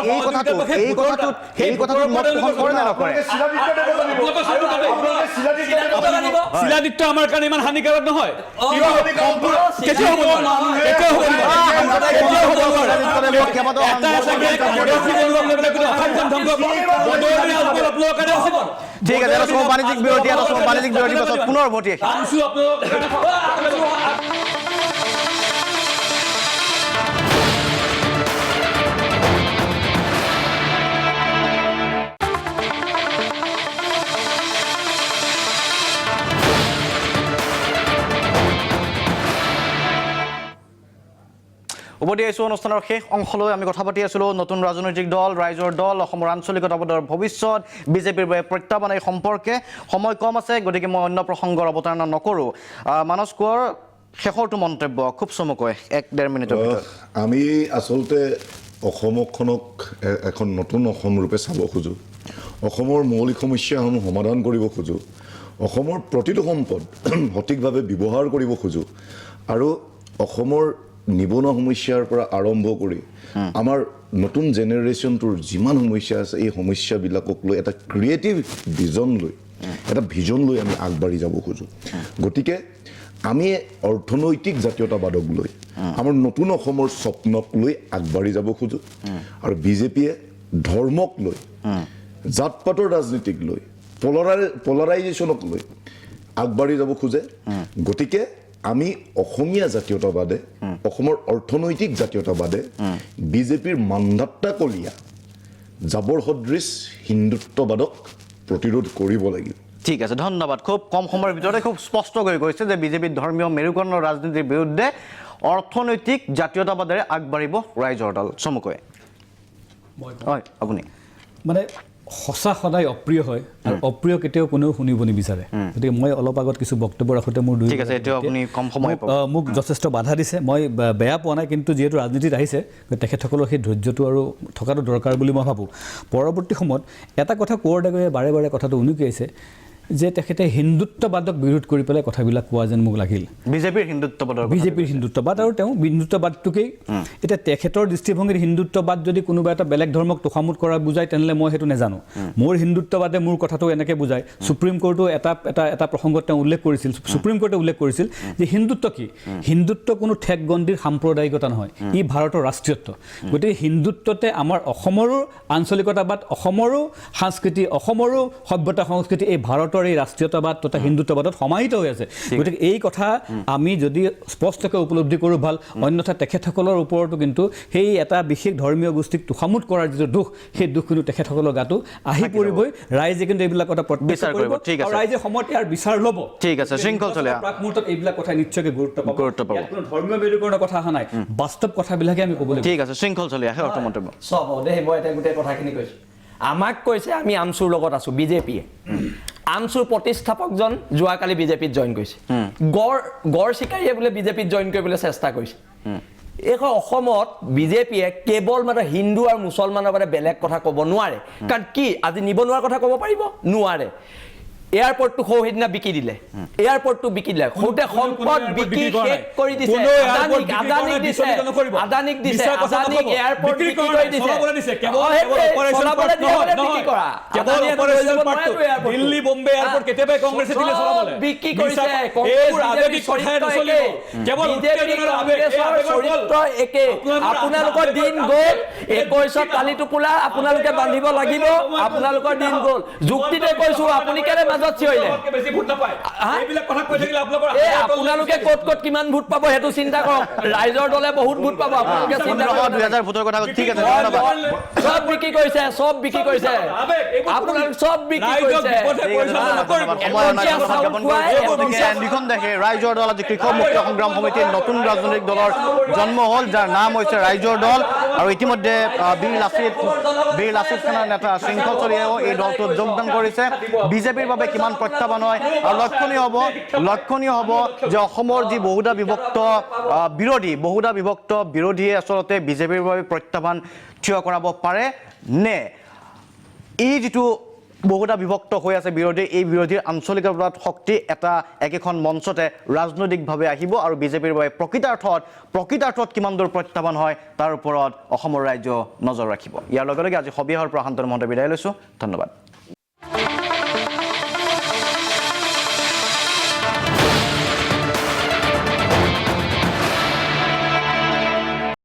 এই কথাটোত মত পোষণ কৰে নে নকৰে শিলাদিত্য আমাৰ কাৰণে ইমান হানিকাৰক নহয় ঠিক আছে বাণিজ্যিক বিৰতি পাছত পুনৰ উভতি উভতি আহিছোঁ অনুষ্ঠানৰ শেষ অংশলৈ। আমি কথা পাতি আছিলোঁ নতুন ৰাজনৈতিক দল, ৰাইজৰ দল, অসমৰ আঞ্চলিকতাবাদৰ ভৱিষ্যত, বিজেপিৰ বাবে প্ৰত্যাহ্বান এই সম্পৰ্কে। সময় কম আছে, গতিকে মই অন্য প্ৰসংগৰ অৱতাৰণা নকৰোঁ। মানস কোঁৱৰ, শেষৰটো মন্তব্য খুব চমুকৈ 1-1.5 মিনিটৰ ভিতৰত। আমি আচলতে অসমখনক এখন নতুন অসম ৰূপে চাব খোজোঁ, অসমৰ মৌলিক সমস্যাসমূহ সমাধান কৰিব খোজোঁ, অসমৰ প্ৰতিটো সম্পদ সঠিকভাৱে ব্যৱহাৰ কৰিব খোজোঁ আৰু অসমৰ নিবনুৱা সমস্যাৰ পৰা আৰম্ভ কৰি আমাৰ নতুন জেনেৰেশ্যনটোৰ যিমান সমস্যা আছে এই সমস্যাবিলাকক লৈ এটা ক্ৰিয়েটিভ ভিজন লৈ আমি আগবাঢ়ি যাব খোজোঁ। গতিকে আমি অৰ্থনৈতিক জাতীয়তাবাদক লৈ আমাৰ নতুন অসমৰ স্বপ্নক লৈ আগবাঢ়ি যাব খোজোঁ আৰু বিজেপিয়ে ধৰ্মক লৈ, জাত পাতৰ ৰাজনীতিক লৈ, পলাৰাইজেশ্যনক লৈ আগবাঢ়ি যাব খোজে। গতিকে আমি অসমীয়া জাতীয়তাবাদে, অসমৰ অৰ্থনৈতিক জাতীয়তাবাদে বিজেপিৰ মান্ধাত্তা কলীয়া জাবৰ সদৃশ হিন্দুত্ববাদক প্ৰতিৰোধ কৰিব লাগিব। ঠিক আছে, ধন্যবাদ। খুব কম সময়ৰ ভিতৰতে খুব স্পষ্ট হৈ গৈছে যে বিজেপিৰ ধৰ্মীয় মেৰুকৰণৰ ৰাজনীতিৰ বিৰুদ্ধে অৰ্থনৈতিক জাতীয়তাবাদেৰে আগবাঢ়িব ৰাইজৰ দল। চমুকৈ হয় আপুনি। মানে সঁচা সদায় অপ্ৰিয় হয় আৰু অপ্ৰিয় কেতিয়াও কোনেও শুনিব নিবিচাৰে। গতিকে মই অলপ আগত কিছু বক্তব্য ৰাখোঁতে মোৰ ঠিক আছে, এতিয়াও আপুনি কম সময় পাব। মোক যথেষ্ট বাধা দিছে, মই বেয়া পোৱা নাই, কিন্তু যিহেতু ৰাজনীতিত আহিছে তেখেতসকলৰ সেই ধৈৰ্যটো আৰু থকাটো দৰকাৰ বুলি মই ভাবোঁ। পৰৱৰ্তী সময়ত এটা কথা কোঁৱৰ ডাঙৰীয়াই বাৰে বাৰে কথাটো উনুকিয়াইছে যে তেখেতে হিন্দুত্ববাদক বিৰোধ কৰি পেলাই কথাবিলাক কোৱা যেন মোক লাগিল। বিজেপিৰ হিন্দুত্ববাদ আৰু তেওঁ হিন্দুত্ববাদটোকেই এতিয়া তেখেতৰ দৃষ্টিভংগীত হিন্দুত্ববাদ যদি কোনোবা এটা বেলেগ ধৰ্মক তোষামোদ কৰা বুজায় তেনেহ'লে মই সেইটো নাজানো। মোৰ হিন্দুত্ববাদে মোৰ কথাটো এনেকৈ বুজায়। সুপ্ৰিম কোৰ্টেও এটা প্ৰসংগত তেওঁ উল্লেখ কৰিছিল, সুপ্ৰিম কোৰ্টে উল্লেখ কৰিছিল যে হিন্দুত্ব কি? হিন্দুত্ব কোনো ঠেক গণ্ডিৰ সাম্প্ৰদায়িকতা নহয়, ই ভাৰতৰ ৰাষ্ট্ৰীয়ত্ব। গতিকে হিন্দুত্বতে আমাৰ অসমৰো আঞ্চলিকতাবাদ, অসমৰো সংস্কৃতি, অসমৰো সভ্যতা সংস্কৃতি এই ভাৰতৰ এই ৰাষ্ট্ৰীয়তাবাদ তথা হিন্দুত্ববাদত সমাহিত হৈ আছে। গতিকে এই কথা আমি যদি স্পষ্টকৈ উপলব্ধি কৰোঁ ভাল, অন্যথা তেখেতসকলৰ ওপৰতো কিন্তু সেই এটা বিশেষ ধৰ্মীয় গোষ্ঠীক তোষামোদ কৰাৰ যিটো দুখ, সেই দুখ কিন্তু তেখেতসকলৰ গাতো আহি পৰিবই। ৰাইজে কিন্তু এইবিলাক কথা প্ৰত্যাখ্যান কৰিব আৰু ৰাইজে সময়ত ইয়াৰ বিচাৰ ল'ব। ঠিক আছে, শৃংখল চলিয়া প্ৰাকমুহূৰ্তত এইবিলাক কথা নিশ্চয়কৈ গুৰুত্ব পাব। কোনো ধৰ্মীয় মেৰুকৰণৰ কথা অহা নাই, বাস্তৱ কথাবিলাকে আমি ক'ব লাগিব। ঠিক আছে, শৃংখল চলিয়া শেষৰ মন্তব্য। চব দেই, মই এতিয়া গোটেই কথাখিনি কৈছোঁ। আমাক কৈছে আমি আমচুৰ লগত আছোঁ, বিজেপিয়ে। আমচুৰ প্ৰতিষ্ঠাপকজন যোৱাকালি বিজেপিত জইন কৰিছে। গড় চিকাৰীয়ে বোলে বিজেপিত জইন কৰিবলৈ চেষ্টা কৰিছে। এইখন অসমত বিজেপিয়ে কেৱল মাত্ৰ হিন্দু আৰু মুছলমানৰ বাবে বেলেগ কথা ক'ব নোৱাৰে। কাৰণ কি আজি নিবনুৱাৰ কথা ক'ব পাৰিব? নোৱাৰে। এয়াৰপৰ্টটো সেইদিনা বিকি দিলে, সৌতে সম্পদ বিকি শেষ কৰি দিছে। আদানীক দিছে, এয়াৰপৰ্ট বিক্ৰী কৰি দিছে। দিল্লী, বম্বে এয়াৰপৰ্ট কেতিয়াবা কংগ্ৰেছে দিলে চলাবলৈ বিক্ৰী কৰিছে। আপোনালোকৰ দিন গ'ল, 21ত কালি টোপোলা আপোনালোকে বান্ধিব লাগিব, আপোনালোকৰ দিন গ'ল। যুক্তিতে কৈছোঁ, আপুনি কেনে আপোনালোকে ক'ত ক'ত কিমান ভোট পাব সেইটো চিন্তা কৰক। ৰাইজৰ দলে বহুত ভোট পাব, আপোনালোকে চিন্তা কৰক। চব বিক্ৰী কৰিছে, আপোনালোক চব বিক্ৰী কৰিছে। দুখন দেশে ৰাইজৰ দল আজি কৃষক মুক্ত সংগ্ৰাম সমিতিৰ নতুন ৰাজনৈতিক দলৰ জন্ম হ'ল, যাৰ নাম হৈছে ৰাইজৰ দল। আৰু ইতিমধ্যে বীৰ লাচিত খানৰ নেতা শৃংখল চলিয়াও এই দলটোত যোগদান কৰিছে। বিজেপিৰ বাবে কিমান প্ৰত্যাহ্বান হয় আৰু লক্ষণীয় হ'ব যে অসমৰ যি বহুধা বিভক্ত বিৰোধীয়ে আচলতে বিজেপিৰ বাবে প্ৰত্যাহ্বান থিয় কৰাব পাৰে নে? এই যিটো বহুধা বিভক্ত হৈ আছে বিৰোধী, এই বিৰোধীৰ আঞ্চলিকতাবাদ শক্তি এটা একেখন মঞ্চতে ৰাজনৈতিকভাৱে আহিব আৰু বিজেপিৰ বাবে প্ৰকৃতাৰ্থত কিমান দূৰ প্ৰত্যাহ্বান হয় তাৰ ওপৰত অসমৰ ৰাইজে নজৰ ৰাখিব। ইয়াৰ লগে লগে আজি সবিয়াহৰ পৰা শান্তনু মহন্ত বিদায় লৈছোঁ। ধন্যবাদ।